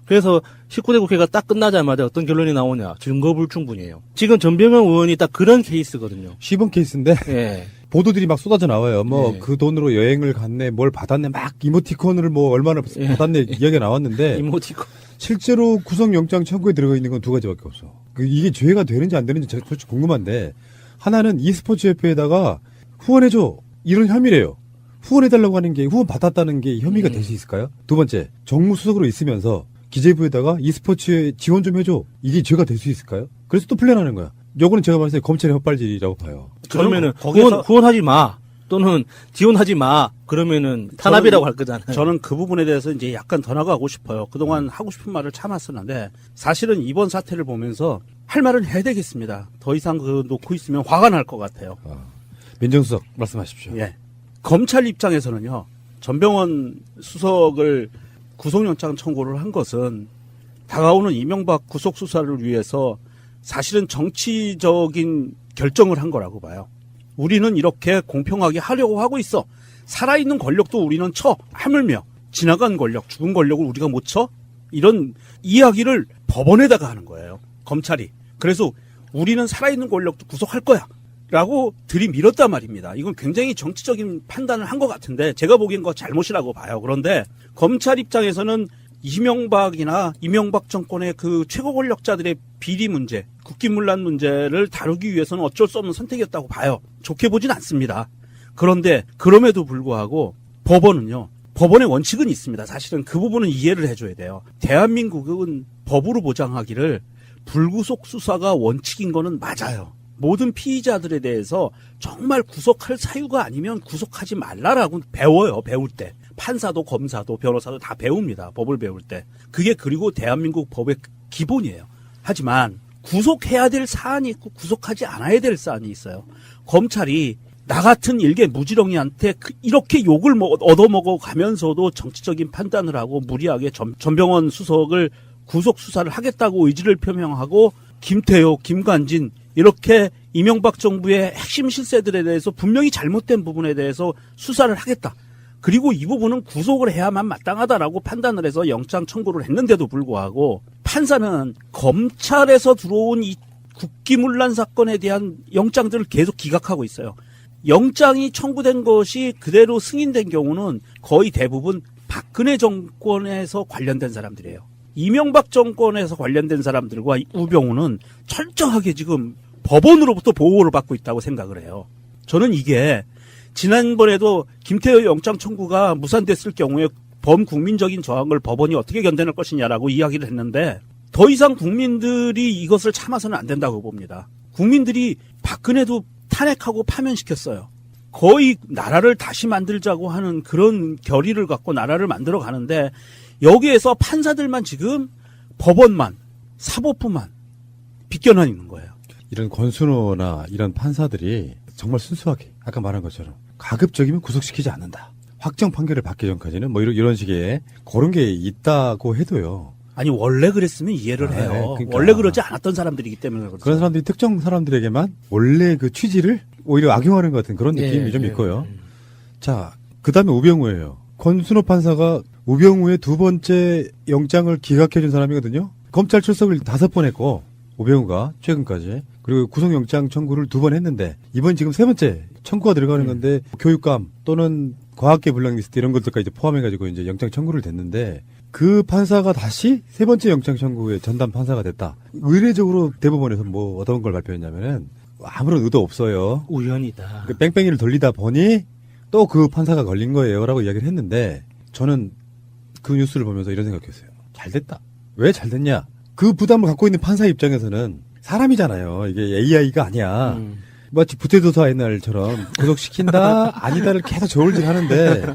그래서 19대 국회가 딱 끝나자마자 어떤 결론이 나오냐. 증거 불충분이에요. 지금 전병헌 의원이 딱 그런 케이스거든요. 시범 케이스인데 예. 보도들이 막 쏟아져 나와요. 뭐 예. 그 돈으로 여행을 갔네, 뭘 받았네, 막 이모티콘을 뭐 얼마나 받았네 이야기가 나왔는데 이모티콘. 실제로 구속영장 청구에 들어가 있는 건 두 가지밖에 없어. 이게 죄가 되는지 안 되는지 제가 솔직히 궁금한데 하나는 e스포츠협회에다가 후원해줘 이런 혐의래요. 후원해달라고 하는 게 후원 받았다는 게 혐의가 될 수 있을까요? 두 번째, 정무수석으로 있으면서 기재부에다가 e스포츠에 지원 좀 해줘. 이게 죄가 될 수 있을까요? 그래서 또 플랜하는 거야. 요거는 제가 봤을 때 검찰의 헛발질이라고 봐요. 그러면은 거기서 후원하지 마. 또는 지원하지 마. 그러면은 탄압이라고 할 거잖아요. 저는 그 부분에 대해서 이제 약간 더 나가고 싶어요. 그동안 하고 싶은 말을 참았었는데 사실은 이번 사태를 보면서 할 말은 해야 되겠습니다. 더 이상 그 놓고 있으면 화가 날 것 같아요. 민정수석 말씀하십시오. 예. 검찰 입장에서는요. 전병헌 수석을 구속영장 청구를 한 것은 다가오는 이명박 구속 수사를 위해서 사실은 정치적인 결정을 한 거라고 봐요. 우리는 이렇게 공평하게 하려고 하고 있어. 살아있는 권력도 우리는 쳐. 하물며 지나간 권력, 죽은 권력을 우리가 못 쳐? 이런 이야기를 법원에다가 하는 거예요. 검찰이. 그래서 우리는 살아있는 권력도 구속할 거야. 라고 들이밀었단 말입니다. 이건 굉장히 정치적인 판단을 한 것 같은데 제가 보기엔 그거 잘못이라고 봐요. 그런데 검찰 입장에서는 이명박이나 이명박 정권의 그 최고 권력자들의 비리 문제, 국기문란 문제를 다루기 위해서는 어쩔 수 없는 선택이었다고 봐요. 좋게 보진 않습니다. 그런데 그럼에도 불구하고 법원은요. 법원의 원칙은 있습니다. 사실은 그 부분은 이해를 해줘야 돼요. 대한민국은 법으로 보장하기를 불구속 수사가 원칙인 거는 맞아요. 모든 피의자들에 대해서 정말 구속할 사유가 아니면 구속하지 말라라고 배워요. 배울 때. 판사도 검사도 변호사도 다 배웁니다. 법을 배울 때. 그게 그리고 대한민국 법의 기본이에요. 하지만 구속해야 될 사안이 있고 구속하지 않아야 될 사안이 있어요. 검찰이 나 같은 일개 무지렁이한테 이렇게 욕을 얻어먹어 가면서도 정치적인 판단을 하고 무리하게 전병헌 수석을 구속 수사를 하겠다고 의지를 표명하고 김태효, 김관진 이렇게 이명박 정부의 핵심 실세들에 대해서 분명히 잘못된 부분에 대해서 수사를 하겠다. 그리고 이 부분은 구속을 해야만 마땅하다라고 판단을 해서 영장 청구를 했는데도 불구하고 판사는 검찰에서 들어온 이 국기문란 사건에 대한 영장들을 계속 기각하고 있어요. 영장이 청구된 것이 그대로 승인된 경우는 거의 대부분 박근혜 정권에서 관련된 사람들이에요. 이명박 정권에서 관련된 사람들과 우병우는 철저하게 지금 법원으로부터 보호를 받고 있다고 생각을 해요. 저는 이게 지난번에도 김태효 영장 청구가 무산됐을 경우에 범국민적인 저항을 법원이 어떻게 견뎌낼 것이냐라고 이야기를 했는데 더 이상 국민들이 이것을 참아서는 안 된다고 봅니다. 국민들이 박근혜도 탄핵하고 파면시켰어요. 거의 나라를 다시 만들자고 하는 그런 결의를 갖고 나라를 만들어 가는데 여기에서 판사들만 지금 법원만 사법부만 비껴나 있는 거예요. 이런 권순호나 이런 판사들이 정말 순수하게 아까 말한 것처럼 가급적이면 구속시키지 않는다. 확정 판결을 받기 전까지는 뭐 이런 식의 그런 게 있다고 해도요. 아니 원래 그랬으면 이해를 해요. 네, 그러니까. 원래 그러지 않았던 사람들이기 때문에 그렇죠. 그런 사람들이 특정 사람들에게만 원래 그 취지를 오히려 악용하는 것 같은 그런 느낌이 좀 있고요. 자, 그다음에 우병우예요. 권순호 판사가 우병우의 두 번째 영장을 기각해준 사람이거든요. 검찰 출석을 5번 했고 우병우가 최근까지 그리고 구속영장 청구를 2번 했는데 이번 지금 3번째 청구가 들어가는 건데 교육감 또는 과학계 블랙리스트 이런 것들까지 포함해가지고 이제 영장 청구를 됐는데 그 판사가 다시 세 번째 영장 청구의 전담 판사가 됐다. 의례적으로 대법원에서 뭐 어떤 걸 발표했냐면은 아무런 의도 없어요. 우연이다. 그 뺑뺑이를 돌리다 보니 또 그 판사가 걸린 거예요라고 이야기를 했는데 저는 그 뉴스를 보면서 이런 생각했어요. 잘 됐다. 왜 잘 됐냐? 그 부담을 갖고 있는 판사 입장에서는 사람이잖아요. 이게 AI가 아니야. 마치 부태도사 옛날처럼 구속시킨다 아니다를 계속 저울질 하는데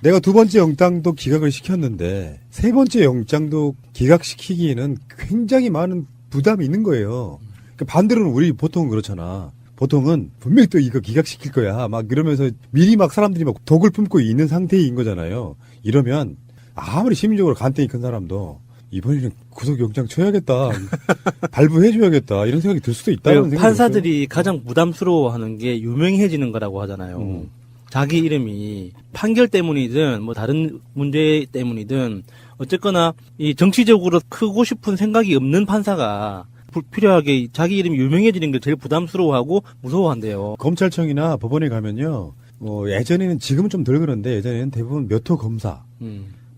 내가 두 번째 영장도 기각을 시켰는데 세 번째 영장도 기각시키기에는 굉장히 많은 부담이 있는 거예요. 반대로는 우리 보통은 그렇잖아. 보통은 분명히 또 이거 기각시킬 거야. 막 이러면서 미리 막 사람들이 막 독을 품고 있는 상태인 거잖아요. 이러면 아무리 심리적으로 간땡이 큰 사람도 이번에는 구속영장 쳐야겠다. 발부해줘야겠다. 이런 생각이 들 수도 있다는 생각이 판사들이 가장 부담스러워하는 게 유명해지는 거라고 하잖아요. 자기 이름이 판결 때문이든 뭐 다른 문제 때문이든 어쨌거나 이 정치적으로 크고 싶은 생각이 없는 판사가 불필요하게 자기 이름이 유명해지는 게 제일 부담스러워하고 무서워한대요. 검찰청이나 법원에 가면요. 예전에는 지금은 좀 덜 그런데 예전에는 대부분 몇 호 검사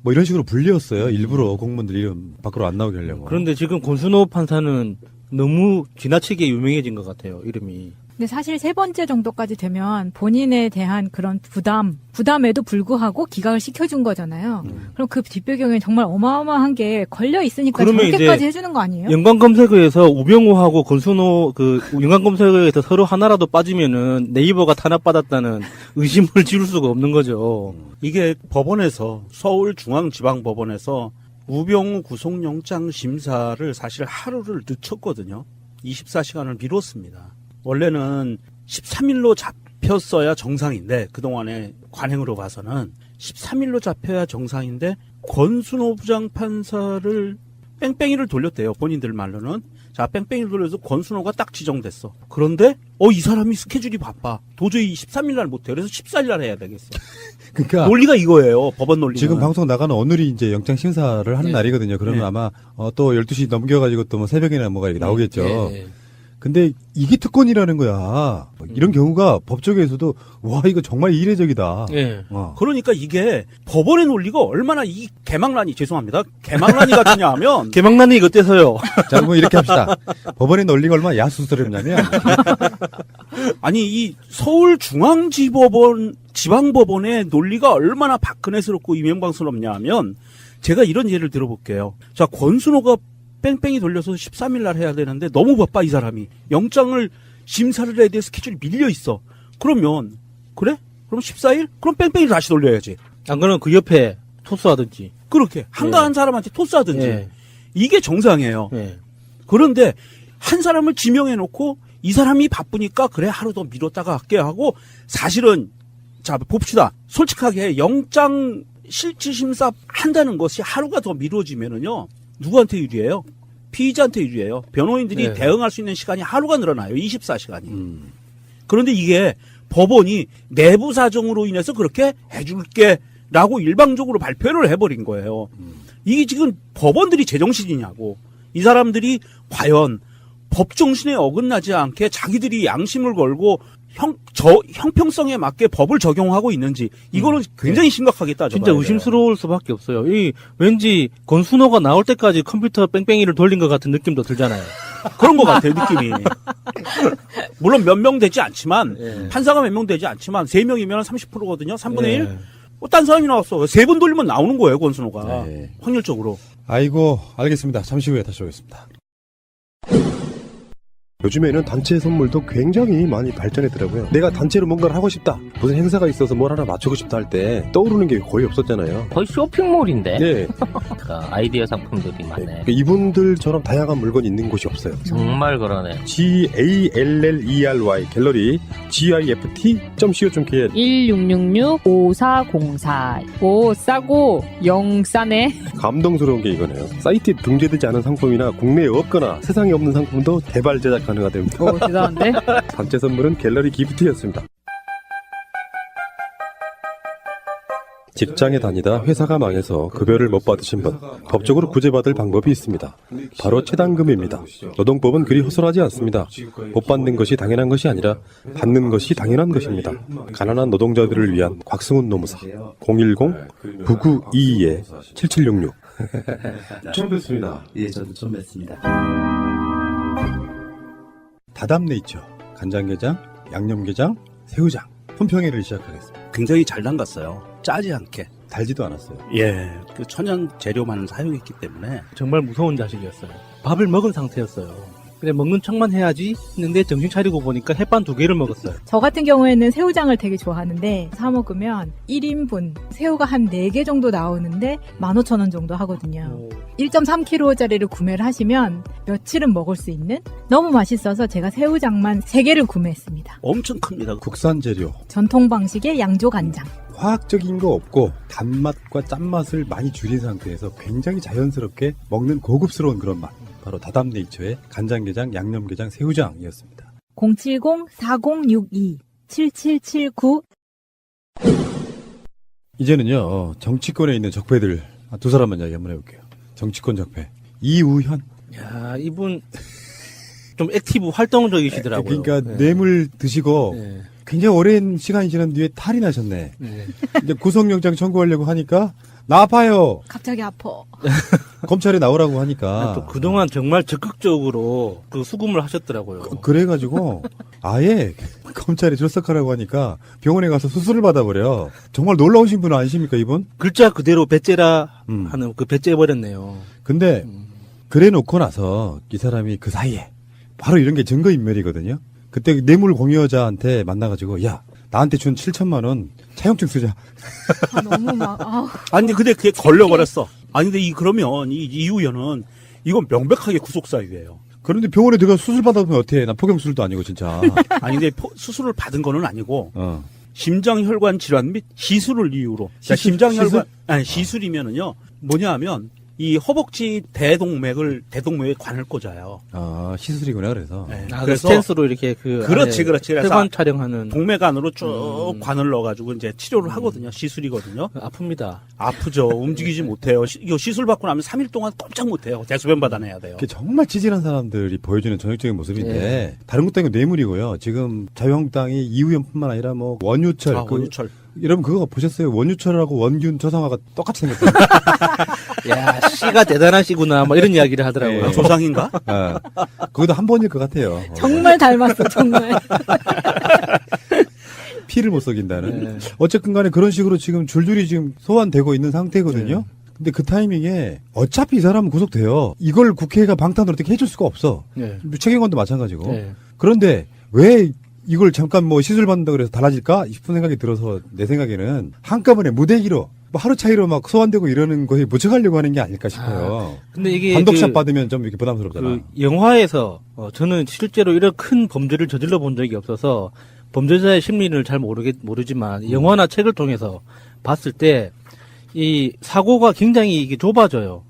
뭐 이런 식으로 불리웠어요. 일부러 공무원들 이름 밖으로 안 나오게 하려고. 그런데 지금 권순호 판사는 너무 지나치게 유명해진 것 같아요. 이름이. 근데 사실 세 번째 정도까지 되면 본인에 대한 그런 부담에도 불구하고 기각을 시켜준 거잖아요. 그럼 그 뒷배경에 정말 어마어마한 게 걸려 있으니까 저렇게까지 해주는 거 아니에요? 연관검색어에서 우병우하고 권순호 그 연관검색어에서 서로 하나라도 빠지면은 네이버가 탄압받았다는 의심을 지울 수가 없는 거죠. 이게 법원에서 서울중앙지방법원에서 우병우 구속영장 심사를 사실 하루를 늦췄거든요. 24시간을 미뤘습니다. 원래는 13일로 잡혔어야 정상인데 그동안의 관행으로 봐서는 13일로 잡혀야 정상인데 권순호 부장판사를 뺑뺑이를 돌렸대요. 본인들 말로는. 자, 뺑뺑이를 돌려서 권순호가 딱 지정됐어. 그런데 이 사람이 스케줄이 바빠. 도저히 13일 날 못해. 그래서 14일 날 해야 되겠어. 그러니까 논리가 이거예요. 법원 논리는. 지금 방송 나가는 오늘이 이제 영장 심사를 하는 날이거든요. 그러면 아마 또 12시 넘겨가지고 또 뭐 새벽이나 뭐가 이렇게 나오겠죠. 근데 이게 특권이라는 거야. 이런 경우가 법조계에서도 와 이거 정말 이례적이다. 그러니까 이게 법원의 논리가 얼마나 이 개망란이 죄송합니다. 개망란이 같으냐 하면 개망란이 이거 떼서요. 자, 뭐 이렇게 합시다. 법원의 논리가 얼마나 야수스럽냐면 아니 이 서울중앙지법원 지방법원의 논리가 얼마나 박근혜스럽고 이명박스럽냐 하면 제가 이런 예를 들어볼게요. 자, 권순호가 뺑뺑이 돌려서 13일 날 해야 되는데 너무 바빠 이 사람이. 영장을 심사를 해야 될 스케줄이 밀려 있어. 그러면 그래? 그럼 14일? 그럼 뺑뺑이 다시 돌려야지. 안 그러면 그 옆에 토스하든지. 그렇게 한가한 사람한테 토스하든지. 이게 정상이에요. 그런데 한 사람을 지명해 놓고 이 사람이 바쁘니까 그래 하루 더 미뤘다가 할게 하고 사실은 자 봅시다. 솔직하게 영장 실질심사 한다는 것이 하루가 더 미뤄지면은요. 누구한테 유리해요? 피의자한테 유리해요. 변호인들이 대응할 수 있는 시간이 하루가 늘어나요. 24시간이. 그런데 이게 법원이 내부 사정으로 인해서 그렇게 해줄게 라고 일방적으로 발표를 해버린 거예요. 이게 지금 법원들이 제정신이냐고. 이 사람들이 과연 법정신에 어긋나지 않게 자기들이 양심을 걸고 형평성에 맞게 법을 적용하고 있는지 이거는 굉장히 심각하게 따져봐야 진짜 의심스러울 수밖에 없어요. 왠지 권순호가 나올 때까지 컴퓨터 뺑뺑이를 돌린 것 같은 느낌도 들잖아요. 그런 것 같아요, 느낌이. 물론 몇 명 되지 않지만 판사가 몇 명 되지 않지만 3명이면 30%거든요. 3분의 1. 딴 사람이 나왔어. 3번 돌리면 나오는 거예요, 권순호가. 확률적으로. 아이고 알겠습니다. 잠시 후에 다시 오겠습니다. 요즘에는 단체 선물도 굉장히 많이 발전했더라고요. 내가 단체로 뭔가를 하고 싶다. 무슨 행사가 있어서 뭘 하나 맞추고 싶다 할 때 떠오르는 게 거의 없었잖아요. 거의 쇼핑몰인데? 네. 아이디어 상품들이 많네. 이분들처럼 다양한 물건이 있는 곳이 없어요. 정말 그러네. GALLERY 갤러리 gift.co.kr 1666-5404 오 싸고 영 싸네. 감동스러운 게 이거네요. 사이트에 등재되지 않은 상품이나 국내에 없거나 세상에 없는 상품도 개발 제작 가능하답니다. 오 대단한데? 단체 선물은 갤러리 기프트였습니다. 직장에 다니다 회사가 망해서 급여를 못 받으신 분, 법적으로 구제받을 방법이 있습니다. 바로 최단금입니다. 노동법은 그리 허술하지 않습니다. 못 받는 것이 당연한 것이 아니라 받는 것이 당연한 것입니다. 가난한 노동자들을 위한 곽승훈 노무사 010-9922-7766 처음 뵙습니다. 예, 저도 처음 뵙습니다. 다담네이처 간장게장, 양념게장, 새우장 품평회를 시작하겠습니다. 굉장히 잘 담갔어요. 짜지 않게. 달지도 않았어요. 예, 그 천연 재료만을 사용했기 때문에 정말 무서운 자식이었어요. 밥을 먹은 상태였어요. 그래 먹는 척만 해야지 했는데 정신 차리고 보니까 햇반 2개를 먹었어요. 저 같은 경우에는 새우장을 되게 좋아하는데 사 먹으면 1인분 새우가 한 4개 정도 나오는데 15,000원 정도 하거든요. 1.3kg짜리를 구매를 하시면 며칠은 먹을 수 있는 너무 맛있어서 제가 새우장만 3개를 구매했습니다. 엄청 큽니다. 국산 재료. 전통 방식의 양조 간장. 화학적인 거 없고 단맛과 짠맛을 많이 줄인 상태에서 굉장히 자연스럽게 먹는 고급스러운 그런 맛. 바로 다담네이처의 간장게장, 양념게장, 새우장이었습니다. 070-4062-7779 이제는요, 정치권에 있는 적폐들 두 사람만 이야기 한번 해볼게요. 정치권 적폐. 이우현. 야, 이분 좀 액티브 활동적이시더라고요. 그러니까 네. 뇌물 드시고 네. 굉장히 오랜 시간이 지난 뒤에 탈이 나셨네. 네. 이제 구속영장 청구하려고 하니까 나 아파요. 갑자기 아파. 검찰에 나오라고 하니까 또 그동안 정말 적극적으로 그 수금을 하셨더라고요. 그래가지고 아예 검찰에 출석하라고 하니까 병원에 가서 수술을 받아버려. 정말 놀라우신 분 아니십니까 이분? 글자 그대로 배째라 하는 그 배째버렸네요. 근데 그래 놓고 나서 이 사람이 그 사이에 바로 이런 게 증거인멸이거든요. 그때 뇌물 공여자한테 만나가지고 야 나한테 준 7천만 원 차용증 쓰자. 너무 막 아니 근데 그게 걸려버렸어. 아니 근데 그러면 이 이우연은 이건 명백하게 구속 사유예요. 그런데 병원에 들어가 수술 받아보면 어떻게 해? 나 포경 수술도 아니고 진짜. 아니 근데 수술을 받은 거는 아니고 심장혈관 질환 및 시술을 이유로. 심장혈관 아니 시술이면은요 뭐냐 하면 이 허벅지 대동맥에 관을 꽂아요. 아 시술이구나 그래서. 네. 그래서 스탠스로 이렇게 그렇지. 그래서 혈관 촬영하는 동맥 안으로 쭉 관을 넣어가지고 이제 치료를 하거든요. 시술이거든요. 아픕니다. 아프죠. 움직이지 못해요. 이거 시술 받고 나면 3일 동안 꼼짝 못해요. 대소변 받아내야 돼요. 그게 정말 찌질한 사람들이 보여주는 전형적인 모습인데 다른 것도 아니고 뇌물이고요. 지금 자유한국당이 이우연뿐만 아니라 뭐 원유철, 원유철. 여러분 그거 보셨어요? 원유철하고 원균 저상화가 똑같이 생겼다. 야, 씨가 대단하시구나. 뭐 이런 이야기를 하더라고요. 네. 조상인가? 네. 거기도 한 번일 것 같아요. 정말 닮았어, 정말. 피를 못 속인다는. 네. 어쨌든 간에 그런 식으로 지금 줄줄이 지금 소환되고 있는 상태거든요. 네. 근데 그 타이밍에 어차피 이 사람은 구속돼요. 이걸 국회가 방탄으로 어떻게 해줄 수가 없어. 네. 최경원도 마찬가지고. 네. 그런데 왜 이걸 잠깐 뭐 시술 받는다 그래서 달라질까 싶은 생각이 들어서 내 생각에는 한꺼번에 무대기로 뭐 하루 차이로 막 소환되고 이러는 거에 묻혀가려고 하는 게 아닐까 싶어요. 근데 이게 단독샷 받으면 좀 이렇게 부담스럽잖아. 그 영화에서 저는 실제로 이런 큰 범죄를 저질러 본 적이 없어서 범죄자의 심리를 잘 모르지만 영화나 책을 통해서 봤을 때 이 사고가 굉장히 이게 좁아져요.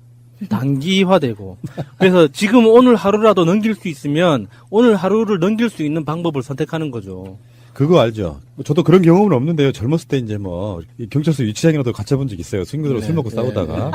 단기화되고. 그래서 지금 오늘 하루라도 넘길 수 있으면 오늘 하루를 넘길 수 있는 방법을 선택하는 거죠. 그거 알죠? 저도 그런 경험은 없는데요. 젊었을 때 이제 뭐 경찰서 유치장이라도 갇혀본 적 있어요. 친구들하고 술 먹고 싸우다가.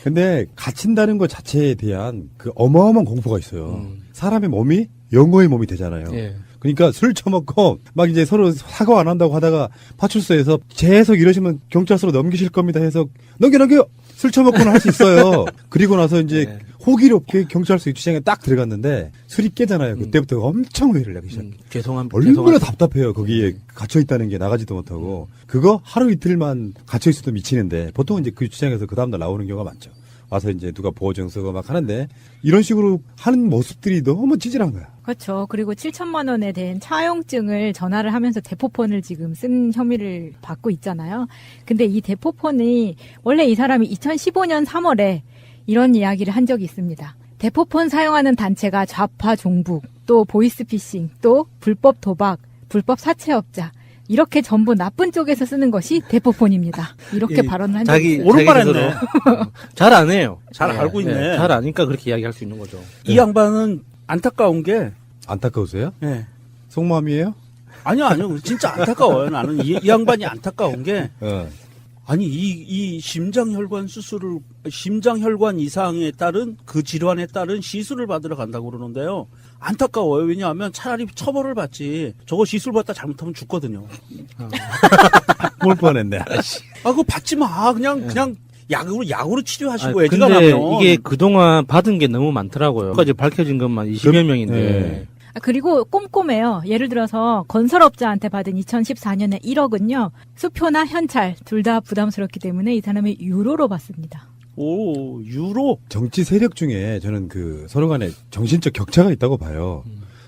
근데 갇힌다는 것 자체에 대한 그 어마어마한 공포가 있어요. 사람의 몸이 영어의 몸이 되잖아요. 예. 그러니까 술 처먹고 막 이제 서로 사과 안 한다고 하다가 파출소에서 계속 이러시면 경찰서로 넘기실 겁니다 해서 넘겨 술 처먹고는 할 수 있어요. 그리고 나서 이제 호기롭게 경찰서 유치장에 딱 들어갔는데 술이 깨잖아요. 그때부터 엄청 회의를 내기 시작해요. 얼마나 답답해요. 거기에 갇혀있다는 게 나가지도 못하고. 그거 하루 이틀만 갇혀있어도 미치는데 보통은 이제 그 유치장에서 그 다음날 나오는 경우가 많죠. 와서 이제 누가 보호증 쓰고 막 하는데 이런 식으로 하는 모습들이 너무 찌질한 거야. 그렇죠. 그리고 7천만 원에 대한 차용증을 전화를 하면서 대포폰을 지금 쓴 혐의를 받고 있잖아요. 근데 이 대포폰이 원래 이 사람이 2015년 3월에 이런 이야기를 한 적이 있습니다. 대포폰 사용하는 단체가 좌파 종북, 또 보이스피싱, 또 불법 도박, 불법 사채업자 이렇게 전부 나쁜 쪽에서 쓰는 것이 대포폰입니다. 이렇게 발언을 한 적이 있어요. 오른발했네. 잘 안 해요. 잘 알고 있네. 잘 아니까 그렇게 이야기할 수 있는 거죠. 이 양반은 안타까운 게 안타까우세요? 네. 속마음이에요? 아니요. 진짜 안타까워요. 나는 이 양반이 안타까운 게 아니 이 심장혈관 수술을 심장혈관 이상에 따른 그 질환에 따른 시술을 받으러 간다고 그러는데요. 안타까워요. 왜냐하면 차라리 처벌을 받지. 저거 시술 받다 잘못하면 죽거든요. 볼 뻔했네. 그거 받지 마. 그냥 약으로 치료하시고 근데 애지간하면. 이게 그동안 받은 게 너무 많더라고요. 까지 밝혀진 것만 20여 명인데. 네. 그리고 꼼꼼해요. 예를 들어서 건설업자한테 받은 2014년에 1억은요. 수표나 현찰 둘 다 부담스럽기 때문에 이 사람이 유로로 받습니다. 오, 유로? 정치 세력 중에 저는 그 서로 간에 정신적 격차가 있다고 봐요.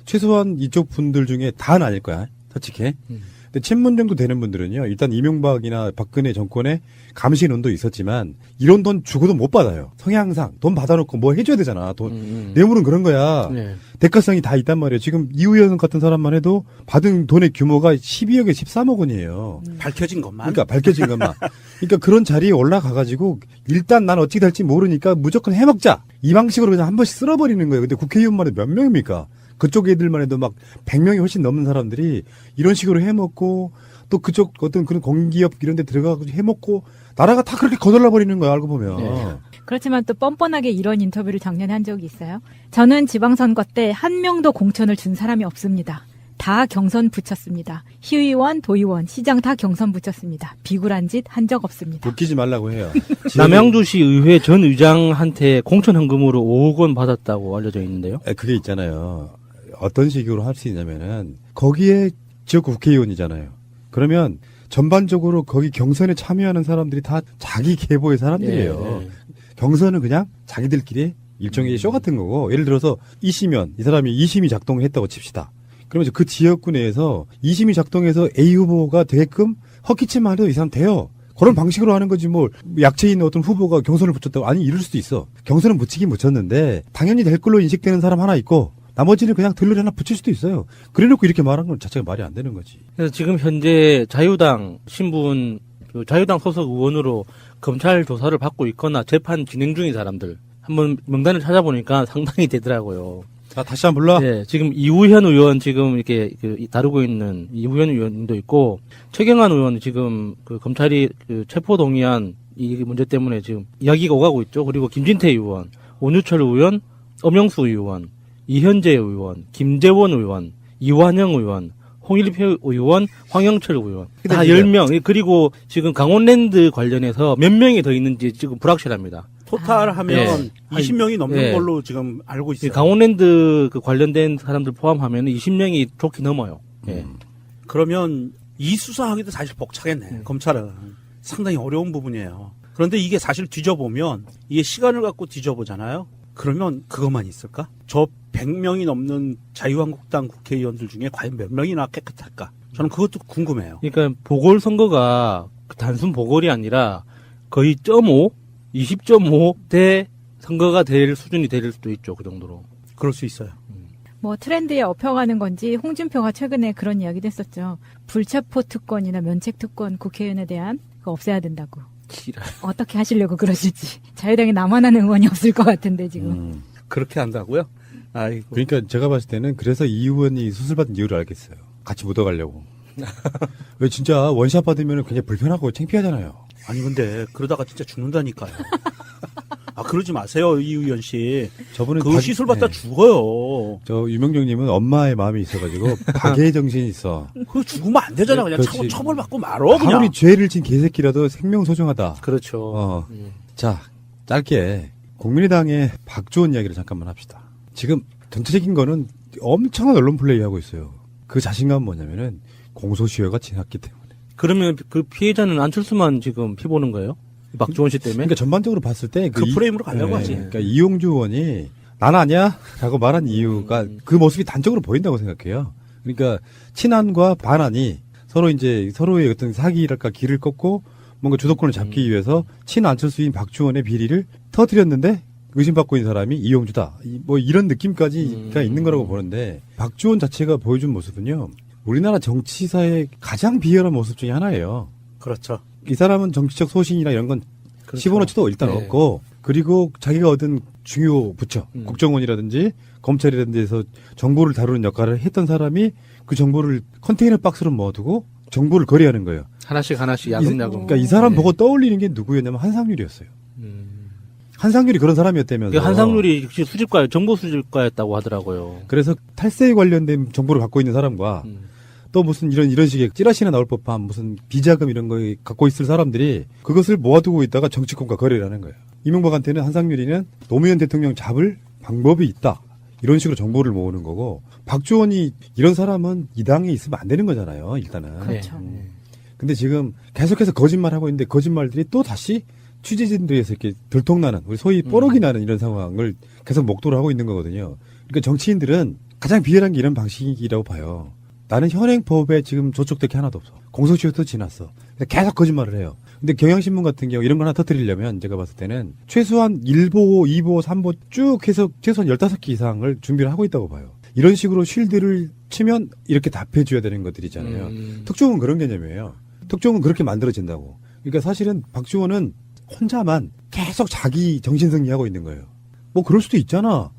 최소한 이쪽 분들 중에 다는 아닐 거야. 솔직히. 근데 친문 정도 되는 분들은요. 일단 이명박이나 박근혜 정권의 감시론도 있었지만 이런 돈 죽어도 못 받아요. 성향상 돈 받아놓고 뭐 해줘야 되잖아. 돈 뇌물은 그런 거야. 네. 대가성이 다 있단 말이에요. 지금 이우현 같은 사람만 해도 받은 돈의 규모가 12억에 13억 원이에요. 밝혀진 것만. 그러니까 밝혀진 것만. 그러니까 그런 자리에 올라가가지고 일단 난 어떻게 될지 모르니까 무조건 해먹자. 이 방식으로 그냥 한 번씩 쓸어버리는 거예요. 근데 국회의원만 해도 몇 명입니까? 그쪽 애들만 해도 막 100명이 훨씬 넘는 사람들이 이런 식으로 해먹고 또 그쪽 어떤 그런 공기업 이런 데 들어가서 해먹고 나라가 다 그렇게 거덜나 버리는 거야, 알고 보면. 네. 그렇지만 또 뻔뻔하게 이런 인터뷰를 작년에 한 적이 있어요. 저는 지방선거 때 한 명도 공천을 준 사람이 없습니다. 다 경선 붙였습니다. 시의원, 도의원, 시장 다 경선 붙였습니다. 비굴한 짓 한 적 없습니다. 웃기지 말라고 해요. 남양주시 의회 전 의장한테 공천 현금으로 5억 원 받았다고 알려져 있는데요. 그게 있잖아요. 어떤 식으로 할 수 있냐면은 거기에 지역구 국회의원이잖아요. 그러면 전반적으로 거기 경선에 참여하는 사람들이 다 자기 계보의 사람들이에요. 네. 경선은 그냥 자기들끼리 일종의 쇼 같은 거고, 예를 들어서 이시면 이 사람이 이심이 작동했다고 칩시다. 그러면 그 지역구 내에서 이심이 작동해서 A 후보가 되게끔 헛기침만 해도 이 사람 돼요. 그런 방식으로 하는 거지 뭐 약체 있는 어떤 후보가 경선을 붙였다고. 아니, 이럴 수도 있어. 경선은 붙이긴 붙였는데 당연히 될 걸로 인식되는 사람 하나 있고 나머지는 그냥 들러리 하나 붙일 수도 있어요. 그래놓고 이렇게 말한 건 자체가 말이 안 되는 거지. 그래서 지금 현재 자유당 신분, 자유당 소속 의원으로 검찰 조사를 받고 있거나 재판 진행 중인 사람들 한번 명단을 찾아보니까 상당히 되더라고요. 다시 한번 불러. 네, 지금 이우현 의원 지금 이렇게 다루고 있는 이우현 의원도 있고 최경환 의원 지금 그 검찰이 그 체포 동의안 이 문제 때문에 지금 이야기가 오가고 있죠. 그리고 김진태 의원, 온유철 의원, 엄영수 의원, 이현재 의원, 김재원 의원, 이완영 의원, 홍일표 의원, 황영철 의원 다 10명. 그리고 지금 강원랜드 관련해서 몇 명이 더 있는지 지금 불확실합니다. 토탈 하면 20명이 넘는 네. 걸로 지금 알고 있어요. 강원랜드 그 관련된 사람들 포함하면 20명이 좋게 넘어요. 네. 그러면 이 수사하기도 사실 벅차겠네. 검찰은 상당히 어려운 부분이에요. 그런데 이게 사실 뒤져보면 이게 시간을 갖고 뒤져보잖아요. 그러면 그것만 있을까? 저 100명이 넘는 자유한국당 국회의원들 중에 과연 몇 명이나 깨끗할까? 저는 그것도 궁금해요. 그러니까 보궐선거가 단순 보궐이 아니라 거의 20.5대 선거가 될 수준이 될 수도 있죠. 그 정도로. 그럴 수 있어요. 뭐 트렌드에 업혀가는 건지 홍준표가 최근에 그런 이야기도 했었죠. 불체포 특권이나 면책 특권 국회의원에 대한 그거 없애야 된다고. 어떻게 하시려고 그러실지. 자유당에 나만 하는 의원이 없을 것 같은데 지금. 그렇게 한다고요? 아이고. 그러니까 제가 봤을 때는 그래서 이 의원이 수술받은 이유를 알겠어요. 같이 묻어가려고. 왜 진짜 원샷 받으면 굉장히 불편하고 창피하잖아요. 아니 근데 그러다가 진짜 죽는다니까요. 그러지 마세요, 이 의원 씨. 저분은 그 시술 받다 죽어요. 저 유명정님은 엄마의 마음이 있어가지고 박애의 정신이 있어. 그 죽으면 안 되잖아. 그냥 그렇지. 처벌받고 말어 그냥. 아무리 죄를 진 개새끼라도 생명 소중하다. 그렇죠. 자, 짧게 국민의당의 박주원 이야기를 잠깐만 합시다. 지금 전체적인 거는 엄청난 언론 플레이하고 있어요. 그 자신감은 뭐냐면은 공소시효가 지났기 때문에. 그러면 그 피해자는 안철수만 지금 피보는 거예요? 박주원 씨 때문에? 그러니까 전반적으로 봤을 때 그 프레임으로 가려고 하지. 그러니까 이용주 의원이 난 아니야? 라고 말한 이유가 그 모습이 단적으로 보인다고 생각해요. 그러니까 친한과 반한이 서로 이제 서로의 어떤 사기랄까 길을 꺾고 뭔가 주도권을 잡기 위해서 친안철수인 박주원의 비리를 터뜨렸는데 의심받고 있는 사람이 이용주다. 뭐 이런 느낌까지가 있는 거라고 보는데 박주원 자체가 보여준 모습은요. 우리나라 정치사의 가장 비열한 모습 중에 하나예요. 그렇죠. 이 사람은 정치적 소신이나 이런 건 그렇죠. 15노치도 일단 없고 그리고 자기가 얻은 중요 부처 국정원이라든지 검찰이라든지 해서 정보를 다루는 역할을 했던 사람이 그 정보를 컨테이너 박스로 모아두고 정보를 거래하는 거예요. 하나씩 야금야금. 그러니까 이 사람 보고 떠올리는 게 누구였냐면 한상률이었어요. 한상률이 그런 사람이었다면서. 한상률이 역시 수집가, 정보 수집가였다고 하더라고요. 그래서 탈세에 관련된 정보를 갖고 있는 사람과 또 무슨 이런 식의 찌라시나 나올 법한 무슨 비자금 이런 거 갖고 있을 사람들이 그것을 모아두고 있다가 정치권과 거래를 하는 거예요. 이명박한테는 한상률이는 노무현 대통령 잡을 방법이 있다. 이런 식으로 정보를 모으는 거고, 박주원이 이런 사람은 이 당에 있으면 안 되는 거잖아요, 일단은. 그렇죠. 근데 지금 계속해서 거짓말하고 있는데 거짓말들이 또 다시 취재진들에서 이렇게 들통나는, 우리 소위 뽀록이 나는 이런 상황을 계속 목도를 하고 있는 거거든요. 그러니까 정치인들은 가장 비열한 게 이런 방식이라고 봐요. 나는 현행법에 지금 저촉될 게 하나도 없어. 공소시효도 지났어. 계속 거짓말을 해요. 근데 경향신문 같은 경우 이런 거 하나 터뜨리려면 제가 봤을 때는 최소한 1보, 2보, 3보 쭉 해서 최소한 15개 이상을 준비를 하고 있다고 봐요. 이런 식으로 쉴드를 치면 이렇게 답해줘야 되는 것들이잖아요. 특종은 그런 개념이에요. 특종은 그렇게 만들어진다고. 그러니까 사실은 박지원은 혼자만 계속 자기 정신승리하고 있는 거예요. 뭐 그럴 수도 있잖아.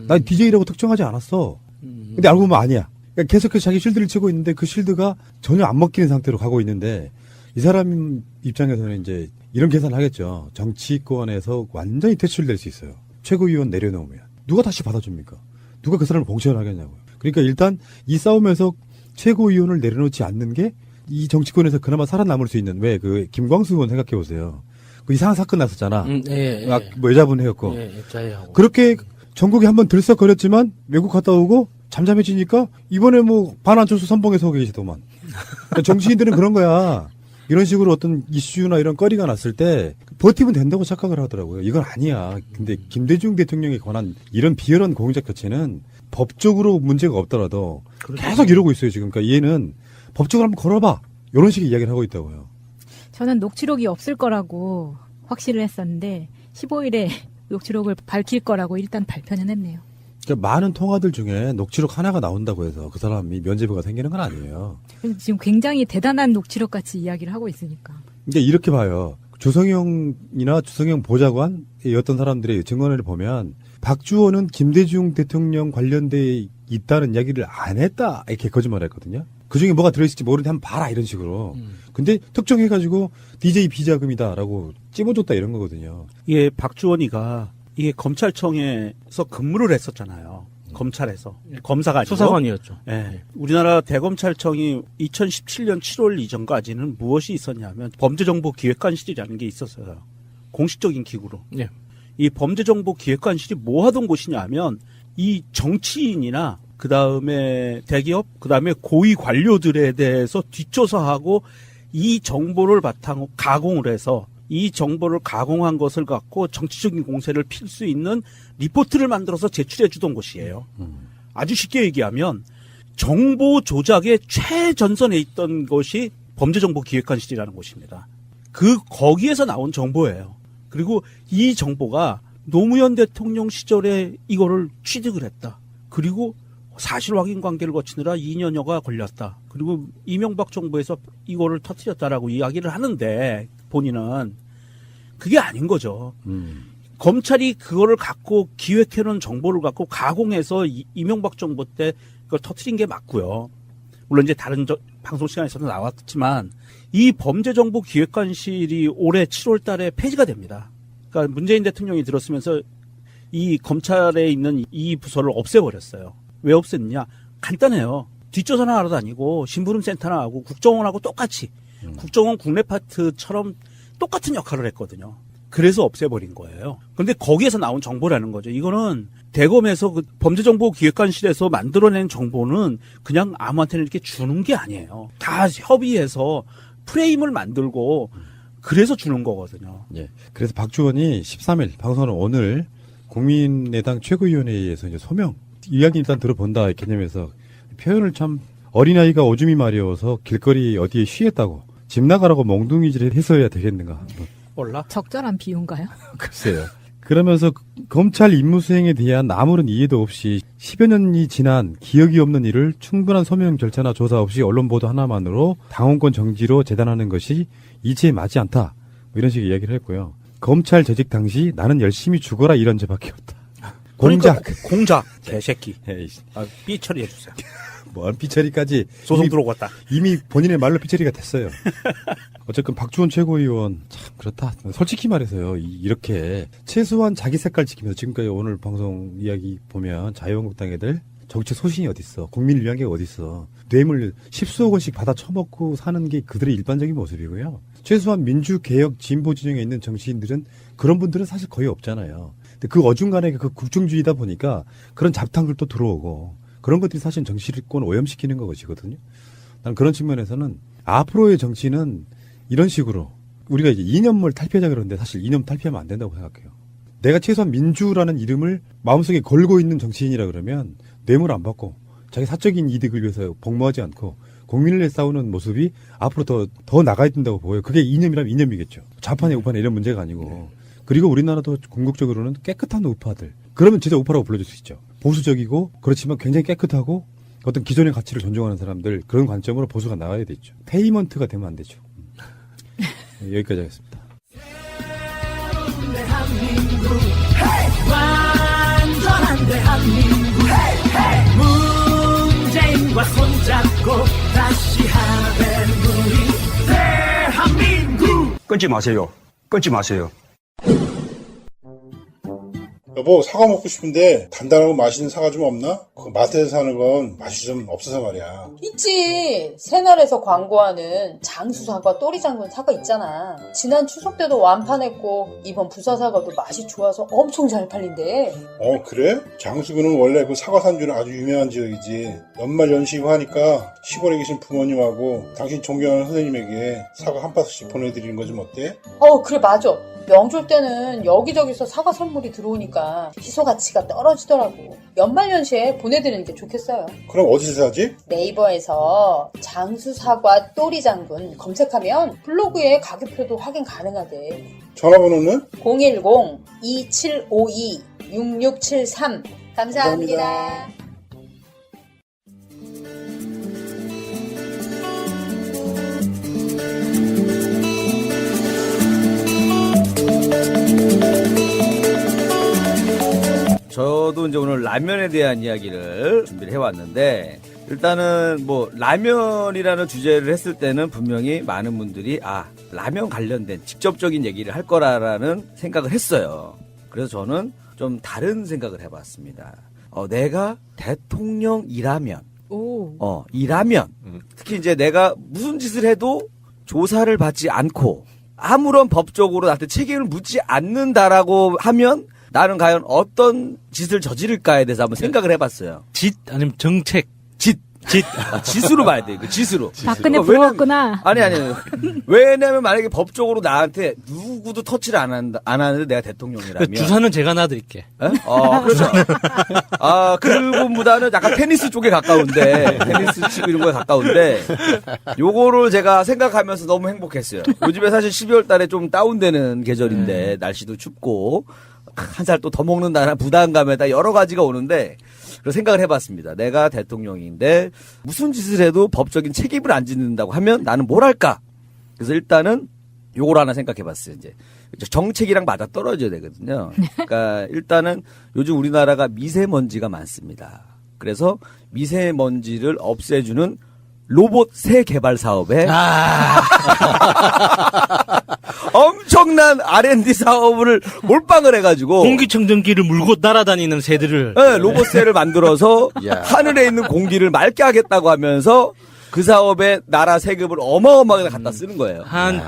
난 DJ라고 특정하지 않았어. 근데 알고 보면 아니야. 그러니까 계속해서 자기 쉴드를 치고 있는데 그 쉴드가 전혀 안 먹히는 상태로 가고 있는데 이 사람 입장에서는 이제 이런 계산을 하겠죠. 정치권에서 완전히 퇴출될 수 있어요. 최고위원 내려놓으면. 누가 다시 받아줍니까? 누가 그 사람을 공천을 하겠냐고요. 그러니까 일단 이 싸움에서 최고위원을 내려놓지 않는 게 이 정치권에서 그나마 살아남을 수 있는, 왜 그 김광수 의원 생각해 보세요. 그 이상한 사건 났었잖아. 뭐 여자분 해였고. 그렇게 전국에 한번 들썩거렸지만 외국 갔다 오고 잠잠해지니까 이번에 뭐 반안철수 선봉에 서 계시더만. 그러니까 정치인들은 그런 거야. 이런 식으로 어떤 이슈나 이런 거리가 났을 때 버티면 된다고 착각을 하더라고요. 이건 아니야. 근데 김대중 대통령에 관한 이런 비열한 공작 자체는 법적으로 문제가 없더라도 계속 이러고 있어요, 지금. 그러니까 얘는 법적으로 한번 걸어봐. 이런 식의 이야기를 하고 있다고요. 저는 녹취록이 없을 거라고 확신을 했었는데 15일에 녹취록을 밝힐 거라고 일단 발표는 했네요. 그러니까 많은 통화들 중에 녹취록 하나가 나온다고 해서 그 사람이 면죄부가 생기는 건 아니에요. 지금 굉장히 대단한 녹취록 같이 이야기를 하고 있으니까. 이제 이렇게 봐요. 주성영이나 주성영 보좌관의 어떤 사람들의 증언을 보면 박주원은 김대중 대통령 관련돼 있다는 이야기를 안 했다 이렇게 거짓말했거든요. 그중에 뭐가 들어있을지 모르는데 한번 봐라 이런 식으로. 근데 특정해가지고 DJ 비자금이다라고 찝어줬다 이런 거거든요. 이게 박주원이가 이게 검찰청에서 근무를 했었잖아요. 검찰에서. 검사가 아니고. 수사관이었죠. 네. 우리나라 대검찰청이 2017년 7월 이전까지는 무엇이 있었냐면 범죄정보기획관실이라는 게 있었어요. 공식적인 기구로. 네. 이 범죄정보기획관실이 뭐 하던 곳이냐면 이 정치인이나 그 다음에 대기업, 그 다음에 고위 관료들에 대해서 뒷조사하고 이 정보를 바탕으로 가공을 해서 이 정보를 가공한 것을 갖고 정치적인 공세를 필 수 있는 리포트를 만들어서 제출해 주던 곳이에요. 아주 쉽게 얘기하면 정보 조작의 최전선에 있던 것이 범죄정보기획관실이라는 곳입니다. 거기에서 나온 정보예요. 그리고 이 정보가 노무현 대통령 시절에 이거를 취득을 했다. 그리고 사실 확인 관계를 거치느라 2년여가 걸렸다. 그리고 이명박 정부에서 이거를 터뜨렸다라고 이야기를 하는데 본인은 그게 아닌 거죠. 검찰이 그거를 갖고 기획해놓은 정보를 갖고 가공해서 이명박 정부 때 그걸 터뜨린 게 맞고요. 물론 이제 다른 방송 시간에서도 나왔지만 이 범죄정보기획관실이 올해 7월 달에 폐지가 됩니다. 그러니까 문재인 대통령이 들었으면서 이 검찰에 있는 이 부서를 없애버렸어요. 왜 없앴느냐? 간단해요. 뒷조사나 하러 다니고 심부름센터나 하고 국정원하고 똑같이 국정원 국내 파트처럼 똑같은 역할을 했거든요. 그래서 없애버린 거예요. 그런데 거기에서 나온 정보라는 거죠. 이거는 대검에서 그 범죄정보기획관실에서 만들어낸 정보는 그냥 아무한테나 이렇게 주는 게 아니에요. 다 협의해서 프레임을 만들고 그래서 주는 거거든요. 예. 그래서 박주원이 13일 방송은 오늘 국민의당 최고위원회에서 이제 소명 이야기 일단 들어본다 개념에서 표현을 참 어린아이가 오줌이 마려워서 길거리 어디에 쉬했다고 집 나가라고 몽둥이질을 했어야 되겠는가. 몰라. 적절한 비유인가요? 글쎄요. 그러면서 검찰 임무수행에 대한 아무런 이해도 없이 10여 년이 지난 기억이 없는 일을 충분한 소명 절차나 조사 없이 언론 보도 하나만으로 당원권 정지로 재단하는 것이 이치에 맞지 않다. 뭐 이런 식의 이야기를 했고요. 검찰 재직 당시 나는 열심히 죽어라 이런 죄밖에 없다. 공작. 그러니까 공작. 개새끼. 삐 처리해 주세요. 뭐 피처리까지 소송 이미, 들어갔다. 이미 본인의 말로 피처리가 됐어요. 어쨌든 박주원 최고위원 참 그렇다. 솔직히 말해서요. 이렇게 최소한 자기 색깔 지키면서 지금까지 오늘 방송 이야기 보면 자유한국당 애들 정치 소신이 어딨어. 국민을 위한 게 어딨어. 뇌물 10수억 원씩 받아 처먹고 사는 게 그들의 일반적인 모습이고요. 최소한 민주개혁 진보 진영에 있는 정치인들은 그런 분들은 사실 거의 없잖아요. 근데 그 어중간에 그 국중주의다 보니까 그런 잡탕들도 들어오고 그런 것들이 사실 정치권 오염시키는 것이거든요. 난 그런 측면에서는 앞으로의 정치는 이런 식으로 우리가 이제 이념을 탈피하자 그러는데 사실 이념 탈피하면 안 된다고 생각해요. 내가 최소한 민주라는 이름을 마음속에 걸고 있는 정치인이라 그러면 뇌물 안 받고 자기 사적인 이득을 위해서 복무하지 않고 국민을 위해 싸우는 모습이 앞으로 더 나가야 된다고 보여요. 그게 이념이라면 이념이겠죠. 좌파나 우파나 이런 문제가 아니고. 그리고 우리나라도 궁극적으로는 깨끗한 우파들. 그러면 진짜 우파라고 불러줄 수 있죠. 보수적이고 그렇지만 굉장히 깨끗하고 어떤 기존의 가치를 존중하는 사람들 그런 관점으로 보수가 나와야 되죠. 페이먼트가 되면 안 되죠. 여기까지 하겠습니다. 완전한 대한민국 문재인과 손잡고 다시 하는 우리 대한민국. 끊지 마세요. 끊지 마세요. 여보, 사과 먹고 싶은데 단단하고 맛있는 사과 좀 없나? 그 마트에서 사는 건 맛이 좀 없어서 말이야. 있지. 새날에서 광고하는 장수사과, 또리장군 사과 있잖아. 지난 추석 때도 완판했고 이번 부사사과도 맛이 좋아서 엄청 잘 팔린대. 그래? 장수구는 원래 그 사과 산지로 아주 유명한 지역이지. 연말 연시고 하니까 시골에 계신 부모님하고 당신 존경하는 선생님에게 사과 한 박스씩 보내드리는 거 좀 어때? 그래 맞아. 명절 때는 여기저기서 사과 선물이 들어오니까 희소 가치가 떨어지더라고. 연말연시에 보내드리는 게 좋겠어요. 그럼 어디서 사지? 네이버에서 장수사과 또리장군 검색하면 블로그에 가격표도 확인 가능하대. 전화번호는? 010-2752-6673. 감사합니다. 저도 이제 오늘 라면에 대한 이야기를 준비를 해왔는데, 일단은 뭐 라면이라는 주제를 했을 때는 분명히 많은 분들이 라면 관련된 직접적인 얘기를 할 거라는 생각을 했어요. 그래서 저는 좀 다른 생각을 해봤습니다. 내가 대통령이라면, 이라면, 특히 이제 내가 무슨 짓을 해도 조사를 받지 않고 아무런 법적으로 나한테 책임을 묻지 않는다라고 하면 나는 과연 어떤 짓을 저지를까에 대해서 한번 생각을 해봤어요. 짓 아니면 정책. 짓. 짓으로 봐야 돼. 짓으로. 박근혜 부러웠구나. 아니. 왜냐면 만약에 법적으로 나한테 누구도 터치를 안 하는데 내가 대통령이라면. 주사는 제가 놔드릴게. 그렇죠. 그거보다는 약간 테니스 쪽에 가까운데, 테니스 치고 이런 거에 가까운데, 요거를 제가 생각하면서 너무 행복했어요. 요즘에 사실 12월 달에 좀 다운되는 계절인데, 날씨도 춥고, 한 살 또 더 먹는다는 부담감에다 여러 가지가 오는데, 그래서 생각을 해봤습니다. 내가 대통령인데 무슨 짓을 해도 법적인 책임을 안 짓는다고 하면 나는 뭘 할까? 그래서 일단은 요걸 하나 생각해봤어요. 이제 정책이랑 맞아 떨어져야 되거든요. 그러니까 일단은 요즘 우리나라가 미세먼지가 많습니다. 그래서 미세먼지를 없애주는 로봇 새 개발 사업에 엄청난 R&D 사업을 몰빵을 해가지고 공기청정기를 물고 날아다니는 새들을 로봇 새를 만들어서 하늘에 있는 공기를 맑게 하겠다고 하면서 그 사업에 나라 세금을 어마어마하게 갖다 쓰는 거예요.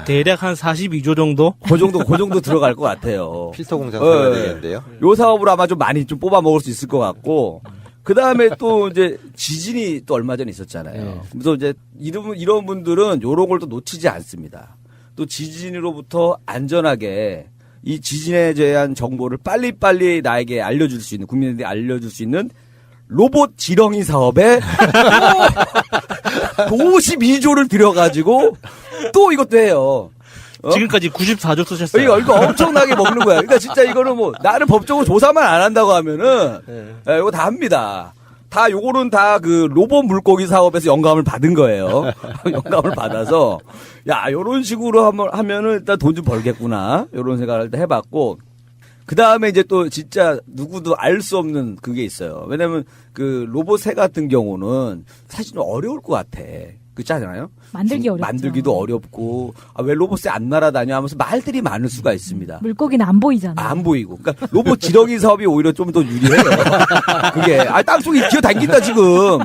대략 한 42조 정도? 그 정도 들어갈 것 같아요. 필터 공장 사야 되겠는데요. 요 사업으로 아마 좀 많이 좀 뽑아 먹을 수 있을 것 같고. 그 다음에 또 이제 지진이 또 얼마 전에 있었잖아요. 그래서 이제 이런 분들은 요런 걸 또 놓치지 않습니다. 또 지진으로부터 안전하게 이 지진에 대한 정보를 빨리빨리 나에게 알려줄 수 있는, 국민들에게 알려줄 수 있는 로봇 지렁이 사업에 52조를 들여가지고 또 이것도 해요. 지금까지 94조 쓰셨어요. 이거 엄청나게 먹는 거야. 그러니까 진짜 이거는 뭐 나는 법적으로 조사만 안 한다고 하면은 이거 다 합니다. 다 요거는 다 그 로봇 물고기 사업에서 영감을 받은 거예요. 영감을 받아서 요런 식으로 한번 하면은 일단 돈 좀 벌겠구나. 요런 생각을 일단 해봤고, 그 다음에 이제 또 진짜 누구도 알 수 없는 그게 있어요. 왜냐면 그 로봇 새 같은 경우는 사실 좀 어려울 것 같아. 그렇잖아요. 만들기 어렵죠. 만들기도 어렵고 왜 로봇이 안 날아다녀 하면서 말들이 많을 수가 있습니다. 물고기는 안 보이잖아요. 안 보이고. 그러니까 로봇 지렁이 사업이 오히려 좀 더 유리해요. 그게 땅속에 기어다닌다 지금.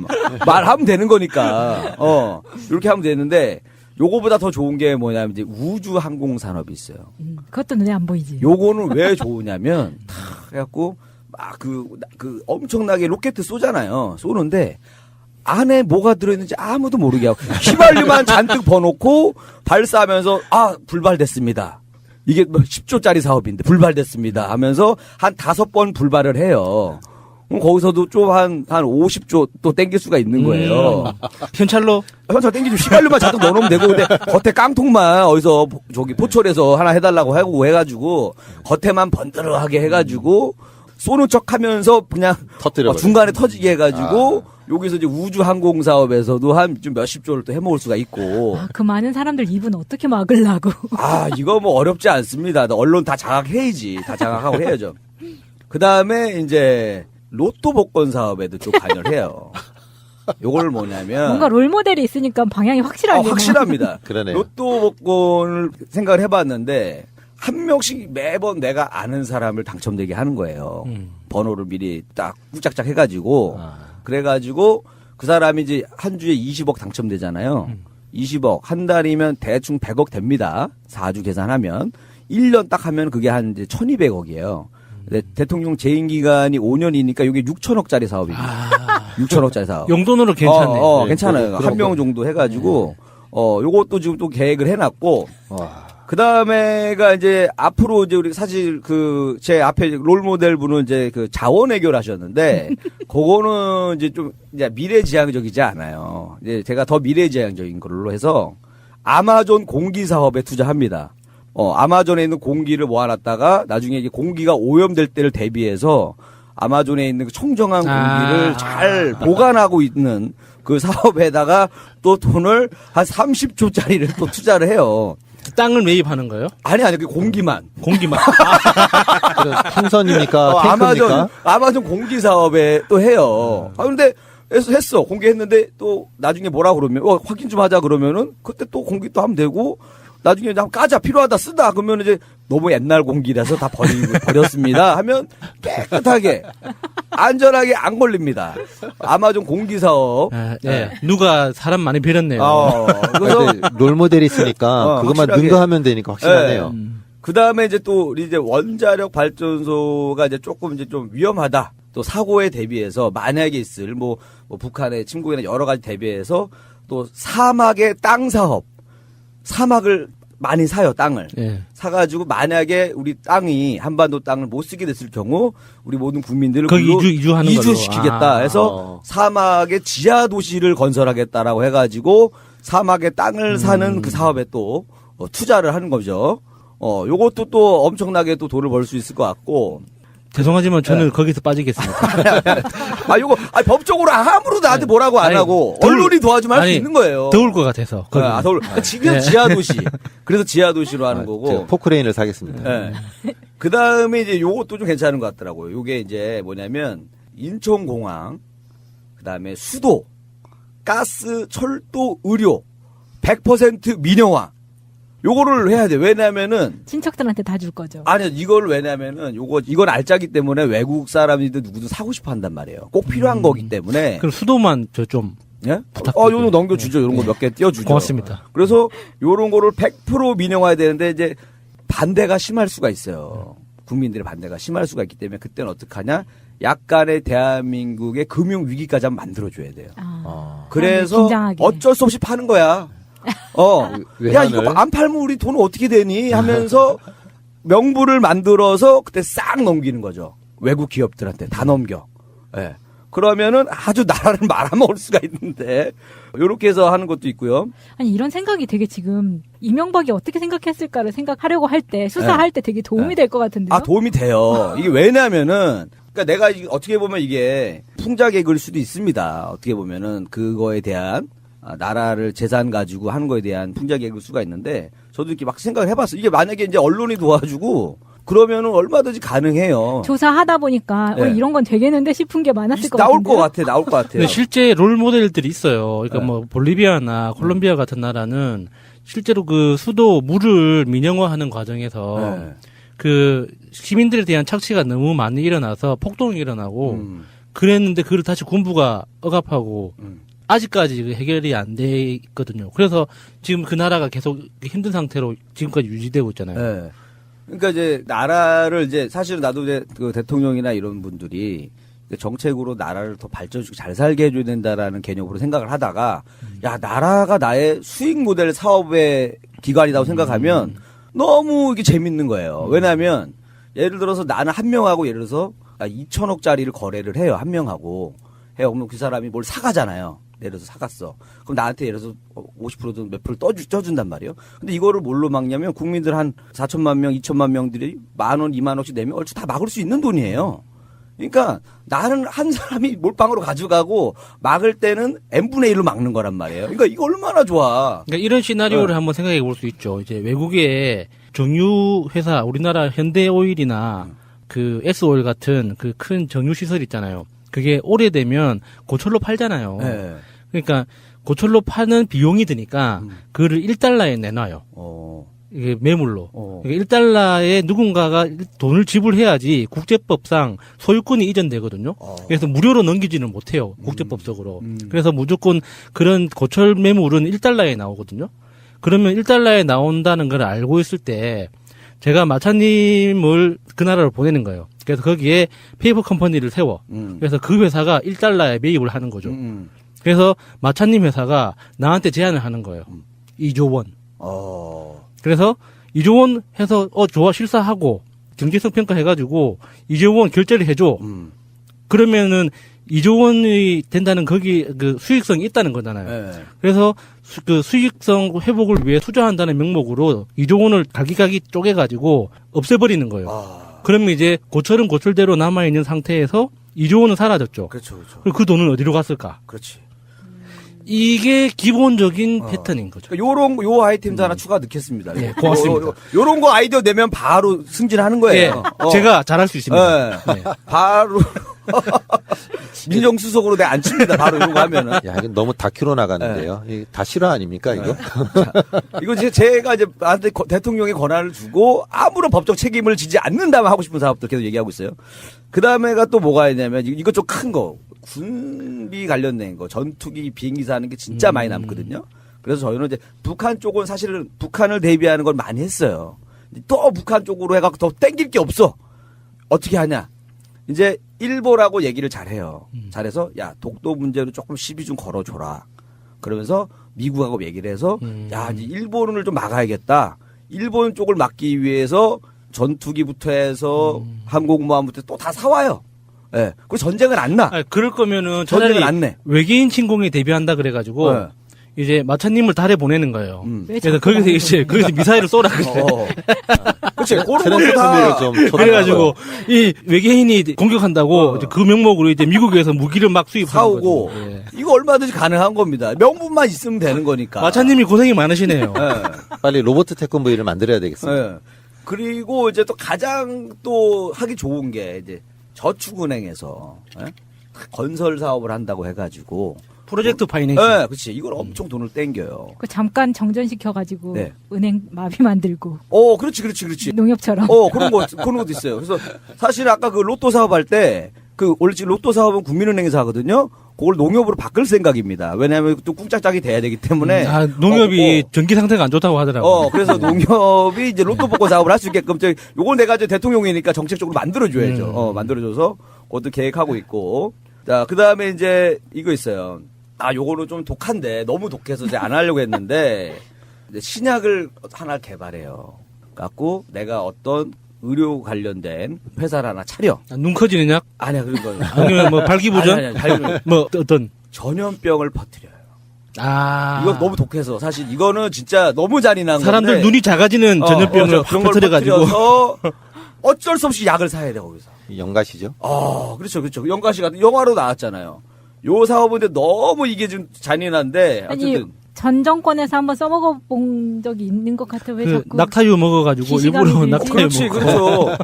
말하면 되는 거니까. 이렇게 하면 되는데 요거보다 더 좋은 게 뭐냐면 이제 우주 항공 산업이 있어요. 그것도 눈에 안 보이지. 요거는 왜 좋으냐면 탁 해갖고 막 그 엄청나게 로켓 쏘잖아요. 쏘는데 안에 뭐가 들어있는지 아무도 모르게 하고 휘발유만 잔뜩 버놓고 발사하면서 불발됐습니다. 이게 뭐 10조짜리 사업인데 불발됐습니다 하면서 한 5번 불발을 해요. 그럼 거기서도 좀 한 50조 또 땡길 수가 있는 거예요. 현찰로? 현찰 땡기죠. 휘발유만 잔뜩 넣어놓으면 되고, 근데 겉에 깡통만 어디서 포철에서 하나 해달라고 하고 해가지고 겉에만 번들어하게 해가지고 쏘는 척 하면서 그냥 중간에 터지게 해가지고 여기서 이제 우주 항공 사업에서도 한 좀 몇십 조를 또 해먹을 수가 있고. 그 많은 사람들 입은 어떻게 막으려고. 이거 뭐 어렵지 않습니다. 언론 다 장악해야지. 다 장악하고 해야죠. 그 다음에 이제 로또 복권 사업에도 좀 관여를 해요. 요걸 뭐냐면. 뭔가 롤모델이 있으니까 방향이 확실하게. 확실합니다. 그러네요. 로또 복권을 생각을 해봤는데 한 명씩 매번 내가 아는 사람을 당첨되게 하는 거예요. 번호를 미리 딱 꾹짝짝 해가지고. 그래가지고 그 사람이 이제 한 주에 20억 당첨되잖아요. 20억. 한 달이면 대충 100억 됩니다. 4주 계산하면. 1년 딱 하면 그게 한 이제 1200억이에요. 근데 대통령 재임 기간이 5년이니까 이게 6천억짜리 사업입니다. 6천억짜리 사업. 용돈으로 괜찮네. 괜찮아요. 한 명 정도 해가지고, 요것도 지금 또 계획을 해놨고, 그 다음에가 이제 앞으로 이제 우리 사실 제 앞에 롤모델 분은 이제 그 자원외교를 하셨는데, 그거는 이제 좀 이제 미래지향적이지 않아요. 이제 제가 더 미래지향적인 걸로 해서 아마존 공기 사업에 투자합니다. 아마존에 있는 공기를 모아놨다가 나중에 이게 공기가 오염될 때를 대비해서 아마존에 있는 그 청정한 공기를 잘 보관하고 있는 그 사업에다가 또 돈을 한 30조짜리를 또 투자를 해요. 땅을 매입하는 거예요? 아니, 그 공기만. 풍선입니까? 탱크입니까? 아마존 공기 사업에 또 해요. 근데 했어. 공개했는데 또 나중에 뭐라 그러면, 확인 좀 하자 그러면은 그때 또 공기 또 하면 되고 나중에 한번 까자 필요하다 쓰다 그러면 이제 너무 옛날 공기라서 다 버렸습니다 하면 깨끗하게 안전하게 안 걸립니다. 아마존 공기 사업. 누가 사람 많이 빌었네요. 그래서 롤모델이 있으니까 그것만 능가하면 되니까 확실하네요. 그 다음에 이제 또 우리 이제 원자력 발전소가 이제 조금 이제 좀 위험하다. 또 사고에 대비해서 만약에 있을 뭐 북한의 침공이나 여러 가지 대비해서 또 사막의 땅 사업. 사막을 많이 사요, 땅을. 사가지고 만약에 우리 땅이 한반도 땅을 못 쓰게 됐을 경우 우리 모든 국민들을 이주시키겠다 해서 사막의 지하 도시를 건설하겠다라고 해가지고 사막의 땅을 사는 그 사업에 또 투자를 하는 거죠. 요것도 또 엄청나게 또 돈을 벌 수 있을 것 같고. 죄송하지만 저는 거기서 빠지겠습니다. 요거 법적으로 아무도 나한테 뭐라고 안 하고 언론이 도와주면 할 수 있는 거예요. 더울 것 같아서. 지금 지하도시. 그래서 지하도시로 하는 거고. 포크레인을 사겠습니다. 그 다음에 이제 요것도 좀 괜찮은 것 같더라고요. 요게 이제 뭐냐면 인천공항, 그 다음에 수도, 가스, 철도, 의료, 100% 민영화. 요거를 해야 돼. 왜냐면은 친척들한테 다 줄 거죠. 아니요, 이걸 왜냐면은 이건 알짜기 때문에 외국 사람이든 누구든 사고 싶어 한단 말이에요. 꼭 필요한 거기 때문에. 그럼 수도만 좀 예? 요거 넘겨주죠. 요런 거 몇 개 띄워주죠. 고맙습니다. 그래서 요런 거를 100% 민영화해야 되는데 이제 반대가 심할 수가 있어요. 국민들의 반대가 심할 수가 있기 때문에 그때는 어떡하냐? 약간의 대한민국의 금융 위기까지 한번 만들어줘야 돼요. 그래서 어쩔 수 없이 파는 거야. 야, 이거 안 팔면 우리 돈 어떻게 되니? 하면서 명분을 만들어서 그때 싹 넘기는 거죠. 외국 기업들한테 다 넘겨. 그러면은 아주 나라를 말아먹을 수가 있는데, 요렇게 해서 하는 것도 있고요. 아니, 이런 생각이 되게 지금 이명박이 어떻게 생각했을까를 생각하려고 할 때, 수사할 때 되게 도움이 될 것 같은데요? 도움이 돼요. 이게 왜냐면은, 그러니까 내가 어떻게 보면 이게 풍자개그일 수도 있습니다. 어떻게 보면은 그거에 대한 나라를 재산 가지고 하는 거에 대한 풍자개그일 수가 있는데 저도 이렇게 막 생각을 해봤어요. 이게 만약에 이제 언론이 도와주고 그러면은 얼마든지 가능해요. 조사하다 보니까 네. 이런 건 되겠는데 싶은 게 많았을 것 나올 같은데요. 나올 것 같아요. 근데 실제 롤 모델들이 있어요. 그러니까 네. 뭐 볼리비아나 콜롬비아 같은 나라는 실제로 그 수도 물을 민영화하는 과정에서 네. 그 시민들에 대한 착취가 너무 많이 일어나서 폭동이 일어나고 그랬는데 그걸 다시 군부가 억압하고 아직까지 해결이 안 돼 있거든요. 그래서 지금 그 나라가 계속 힘든 상태로 지금까지 유지되고 있잖아요. 네. 그러니까 이제 나라를 이제 사실은 나도 이제 그 대통령이나 이런 분들이 정책으로 나라를 더 발전시키고 잘 살게 해줘야 된다라는 개념으로 생각을 하다가 야 나라가 나의 수익 모델 사업의 기관이라고 생각하면 너무 이게 재밌는 거예요. 왜냐하면 예를 들어서 나는 한 명하고 예를 들어서 2천억짜리를 거래를 해요. 한 명하고 해요. 그러면 그 사람이 뭘 사가잖아요. 예를 들어서 사갔어. 그럼 나한테 예를 들어서 50%든 몇 프로 떠준단 말이에요. 근데 이거를 뭘로 막냐면 국민들 한 4천만 명, 2천만 명들이 10,000원, 20,000원씩 내면 얼추 다 막을 수 있는 돈이에요. 그러니까 나는 한 사람이 몰빵으로 가져가고 막을 때는 n분의 1로 막는 거란 말이에요. 그러니까 이거 얼마나 좋아. 그러니까 이런 시나리오를 한번 생각해 볼 수 있죠. 이제 외국의 정유 회사, 우리나라 현대오일이나 그 S오일 같은 그 큰 정유 시설 있잖아요. 그게 오래되면 고철로 팔잖아요. 네. 그러니까 고철로 파는 비용이 드니까 그거를 1달러에 내놔요. 이게 매물로. 그러니까 1달러에 누군가가 돈을 지불해야지 국제법상 소유권이 이전되거든요. 그래서 무료로 넘기지는 못해요. 국제법적으로. 그래서 무조건 그런 고철 매물은 1달러에 나오거든요. 그러면 1달러에 나온다는 걸 알고 있을 때 제가 마차님을 그 나라로 보내는 거예요. 그래서 거기에 페이퍼 컴퍼니를 세워. 그래서 그 회사가 1달러에 매입을 하는 거죠. 그래서 마차님 회사가 나한테 제안을 하는 거예요. 2조 원. 그래서 2조 원 해서 좋아 실사하고 경제성 평가 해가지고 2조 원 결제를 해줘. 그러면은 2조 원이 된다는 거기 그 수익성이 있다는 거잖아요. 네. 그래서 그 수익성 회복을 위해 투자한다는 명목으로 2조 원을 갈기갈기 쪼개가지고 없애버리는 거예요. 그러면 이제 고철은 고철대로 남아있는 상태에서 2조 원은 사라졌죠. 그렇죠, 그렇죠. 그럼 그 돈은 어디로 갔을까? 그렇지. 이게 기본적인 패턴인 거죠. 그러니까 요 아이템도 하나 추가 넣겠습니다. 네, 고맙습니다. 요런 거 아이디어 내면 바로 승진하는 거예요. 네, 제가 잘할 수 있습니다. 네. 네. 바로 민정수석으로 내가 안 칩니다. 바로 이런 거 하면은. 야, 이건 너무 다큐로 나가는데요. 이게 다 실화 아닙니까, 이거? 이거 제가 이제 나한테 대통령의 권한을 주고 아무런 법적 책임을 지지 않는다면 하고 싶은 사업들 계속 얘기하고 있어요. 그 다음에가 또 뭐가 있냐면 이거 좀 큰 거. 군비 관련된 거, 전투기, 비행기 사는 게 진짜 많이 남거든요. 그래서 저희는 이제 북한 쪽은 사실은 북한을 대비하는 걸 많이 했어요. 또 북한 쪽으로 해갖고 더 땡길 게 없어. 어떻게 하냐? 이제 일보라고 얘기를 잘해요. 잘해서 야 독도 문제로 조금 시비 좀 걸어줘라. 그러면서 미국하고 얘기를 해서 야 이제 일본을 좀 막아야겠다. 일본 쪽을 막기 위해서 전투기부터 해서 항공모함부터 또 다 사와요. 예. 네. 그 전쟁은 안 나. 아니, 그럴 거면은 전쟁은 안 내. 외계인 침공에 대비한다 그래가지고 네. 이제 마차님을 달에 보내는 거예요. 그래서 거기서 미사일을 쏘라 그래. 그렇지. 그런 거 좀 그래가지고 이 외계인이 공격한다고 이제 그 명목으로 이제 미국에서 무기를 막 사오고 예. 이거 얼마든지 가능한 겁니다. 명분만 있으면 되는 거니까. 마차님이 고생이 많으시네요. 네. 빨리 로버트 태권브이를 만들어야 되겠습니다. 네. 그리고 이제 또 가장 또 하기 좋은 게 이제 저축은행에서 건설 사업을 한다고 해가지고 프로젝트 파이낸싱. 네, 그렇지. 이걸 엄청 돈을 땡겨요. 그 잠깐 정전시켜가지고 네. 은행 마비 만들고. 그렇지. 농협처럼. 그런 것도 있어요. 그래서 사실 아까 그 로또 사업할 때 원래 지금 로또 사업은 국민은행에서 하거든요. 그걸 농협으로 바꿀 생각입니다. 왜냐하면 또 꿍짝짝이 돼야 되기 때문에. 농협이 전기 상태가 안 좋다고 하더라고요. 그래서 농협이 이제 로또 복권 사업을 할 수 있게끔 요걸 내가 이제 대통령이니까 정책적으로 만들어줘야죠. 만들어줘서 그것도 계획하고 있고. 자, 그 다음에 이제 이거 있어요. 요거는 좀 독한데 너무 독해서 이제 안 하려고 했는데 이제 신약을 하나 개발해요. 갖고 내가 어떤 의료 관련된 회사를 하나 차려. 눈 커지는 약? 아니야, 그런 거. 아니면 뭐 발기부전? 아니, 발기부전. 뭐 어떤? 전염병을 퍼뜨려요. 이거 너무 독해서 사실 이거는 진짜 너무 잔인한 사람들 건데. 눈이 작아지는 전염병을 퍼뜨려가지고 어쩔 수 없이 약을 사야 돼 거기서. 연가시죠? 그렇죠. 연가시 같은 영화로 나왔잖아요. 요 사업은 너무 이게 좀 잔인한데 아니 어쨌든 전 정권에서 한번 써먹어 본 적이 있는 것 같아요. 왜 그 자꾸 낙타유 먹어가지고 일부러 낙타유 그렇지, 먹고. 그렇죠.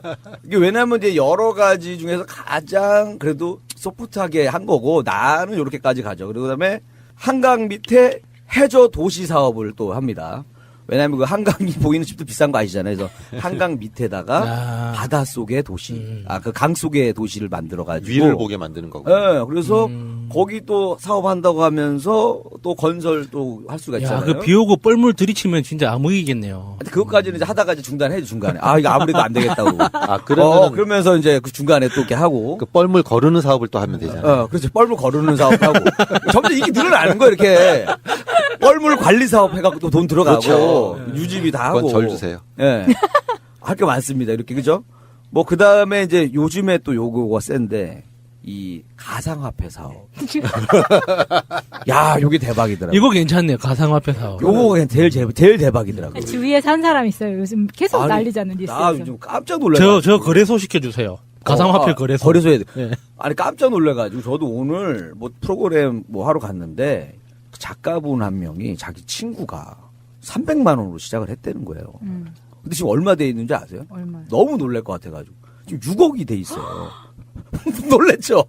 이게 왜냐면 이제 여러 가지 중에서 가장 그래도 소프트하게 한 거고 나는 이렇게까지 가죠. 그리고 그다음에 한강 밑에 해저 도시 사업을 또 합니다. 왜냐하면 그 한강이 보이는 집도 비싼 거 아시잖아요. 그래서 한강 밑에다가 바다 속의 도시, 그 강 속의 도시를 만들어가지고 위를 보게 만드는 거고. 네, 그래서 거기 또 사업한다고 하면서 또 건설 또 할 수가 있잖아요. 그 비 오고 뻘물 들이치면 진짜 암흑이겠네요. 그것까지는 이제 하다가 이제 중단해 중간에. 이거 아무래도 안 되겠다고. 그러면 그러면서 이제 그 중간에 또 이렇게 하고. 그 뻘물 거르는 사업을 또 하면 되잖아요. 그렇죠. 뻘물 거르는 사업 하고. 점점 이게 늘어나는 거예요, 이렇게. 뻘물 관리 사업 해갖고 또 돈 들어가고. 그렇죠. 유지비 다 하고. 그건 절 주세요. 예. 할 게 많습니다, 이렇게. 그죠? 뭐, 그 다음에 이제 요즘에 또 요거가 센데, 이 가상화폐 사업. 야, 요게 대박이더라고요. 이거 괜찮네요. 가상화폐 사업. 요거 그냥 제일 대박이더라고요. 주위에 산 사람 있어요. 요즘 계속 난리잖아요. 뉴스에서. 나 요즘 깜짝 놀라요. 저 거래소 시켜주세요. 가상화폐 거래소. 거래소에. 네. 아니, 깜짝 놀래가지고, 저도 오늘 뭐 프로그램 뭐 하러 갔는데, 그 작가분 한 명이 자기 친구가 300만 원으로 시작을 했다는 거예요. 근데 지금 얼마 돼 있는지 아세요? 얼마요? 너무 놀랄 것 같아가지고. 지금 6억이 돼 있어요. 놀랬죠?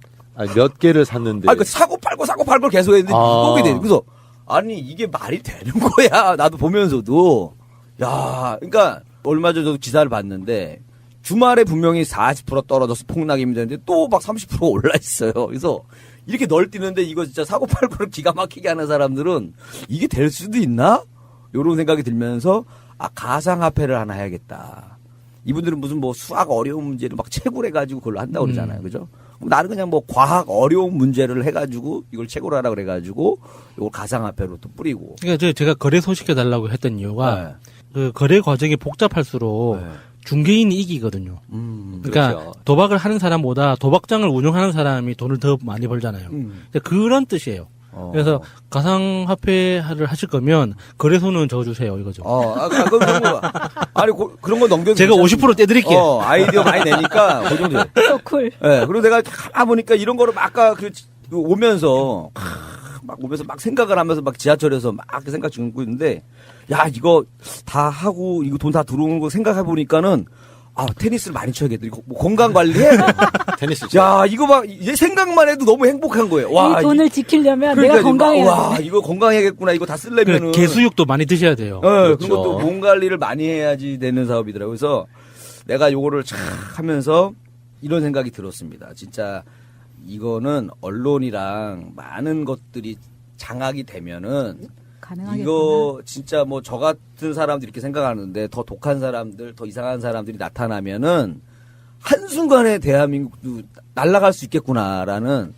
몇 개를 샀는데. 그 사고 팔고 계속 했는데 6억이 돼. 그래서, 아니, 이게 말이 되는 거야. 나도 보면서도. 야, 그러니까, 얼마 전에 저도 기사를 봤는데, 주말에 분명히 40% 떨어져서 폭락이면 되는데, 또 막 30% 올라 있어요. 그래서, 이렇게 널뛰는데, 이거 진짜 사고 팔고를 기가 막히게 하는 사람들은, 이게 될 수도 있나? 요런 생각이 들면서, 가상화폐를 하나 해야겠다. 이분들은 무슨 뭐 수학 어려운 문제를 막 채굴 해가지고 그걸로 한다고 그러잖아요. 그죠? 나는 그냥 뭐 과학 어려운 문제를 해가지고 이걸 채굴하라 그래가지고 이걸 가상화폐로 또 뿌리고. 그러니까 제가 거래소 시켜달라고 했던 이유가 그 거래 과정이 복잡할수록 중개인이 이기거든요. 그러니까 그렇죠. 도박을 하는 사람보다 도박장을 운영하는 사람이 돈을 더 많이 벌잖아요. 그런 뜻이에요. 그래서 가상화폐를 하실 거면 거래소는 적어주세요 이거죠. 아니 그런 거 넘겨도 제가 50% 떼드릴게요. 아이디어 많이 내니까 그 정도. 쿨. 네, 그리고 내가 가만 보니까 이런 거를 아까 오면서 막 생각을 하면서 막 지하철에서 막 생각 중고 있는데 야 이거 다 하고 이거 돈 다 들어오는 거 생각해 보니까는. 테니스를 많이 쳐야겠다. 이거 뭐 건강 관리해? 테니스. 야, 이거 막, 이제 생각만 해도 너무 행복한 거예요. 와. 이 돈을 지키려면 그러니까 내가 건강해야 와, 돼. 이거 건강해야겠구나. 이거 다 쓰려면은. 개수육도 많이 드셔야 돼요. 그런 것도 몸 관리를 많이 해야지 되는 사업이더라고요. 그래서 내가 요거를 참 하면서 이런 생각이 들었습니다. 진짜 이거는 언론이랑 많은 것들이 장악이 되면은 이거 진짜 뭐 저 같은 사람들이 이렇게 생각하는데 더 독한 사람들, 더 이상한 사람들이 나타나면은 한순간에 대한민국도 날아갈 수 있겠구나라는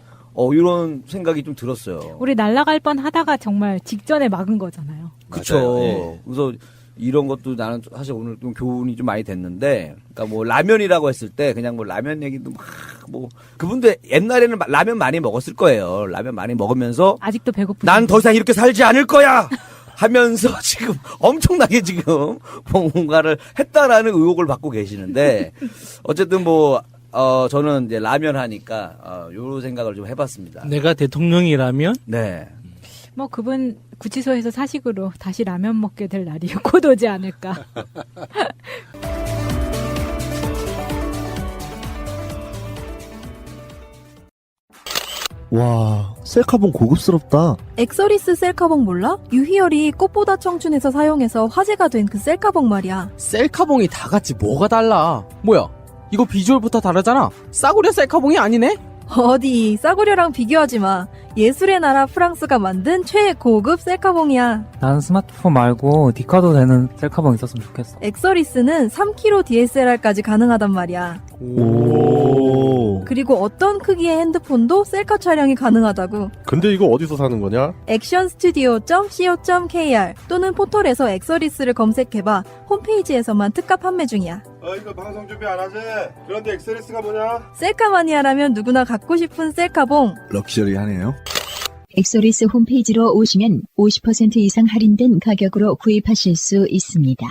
이런 생각이 좀 들었어요. 우리 날아갈 뻔 하다가 정말 직전에 막은 거잖아요. 그렇죠. 예. 그래서 이런 것도 나는 사실 오늘 좀 교훈이 좀 많이 됐는데, 그러니까 뭐 라면이라고 했을 때 그냥 뭐 라면 얘기도 막 뭐 그분들 옛날에는 라면 많이 먹었을 거예요. 라면 많이 먹으면서 아직도 배고프죠. 난 더 이상 이렇게 살지 않을 거야 하면서 지금 엄청나게 지금 뭔가를 했다라는 의혹을 받고 계시는데 어쨌든 뭐 저는 이제 라면 하니까 요런 생각을 좀 해봤습니다. 내가 대통령이라면? 네. 뭐 그분 구치소에서 사식으로 다시 라면 먹게 될 날이 곧 오지 않을까. 와, 셀카봉 고급스럽다. 엑서리스 셀카봉 몰라? 유희열이 꽃보다 청춘에서 사용해서 화제가 된 그 셀카봉 말이야. 셀카봉이 다 같이 뭐가 달라? 뭐야? 이거 비주얼부터 다르잖아. 싸구려 셀카봉이 아니네? 어디 싸구려랑 비교하지 마. 예술의 나라 프랑스가 만든 최고급 셀카봉이야. 난 스마트폰 말고 디카도 되는 셀카봉 있었으면 좋겠어. 엑서리스는 3kg DSLR까지 가능하단 말이야. 오. 그리고 어떤 크기의 핸드폰도 셀카 촬영이 가능하다고. 근데 이거 어디서 사는 거냐? 액션스튜디오.co.kr 또는 포털에서 엑서리스를 검색해봐. 홈페이지에서만 특가 판매 중이야. 이거 방송 준비 안 하지? 그런데 엑스레스가 뭐냐? 셀카 마니아라면 누구나 갖고 싶은 셀카봉. 럭셔리하네요. 엑소리스 홈페이지로 오시면 50% 이상 할인된 가격으로 구입하실 수 있습니다.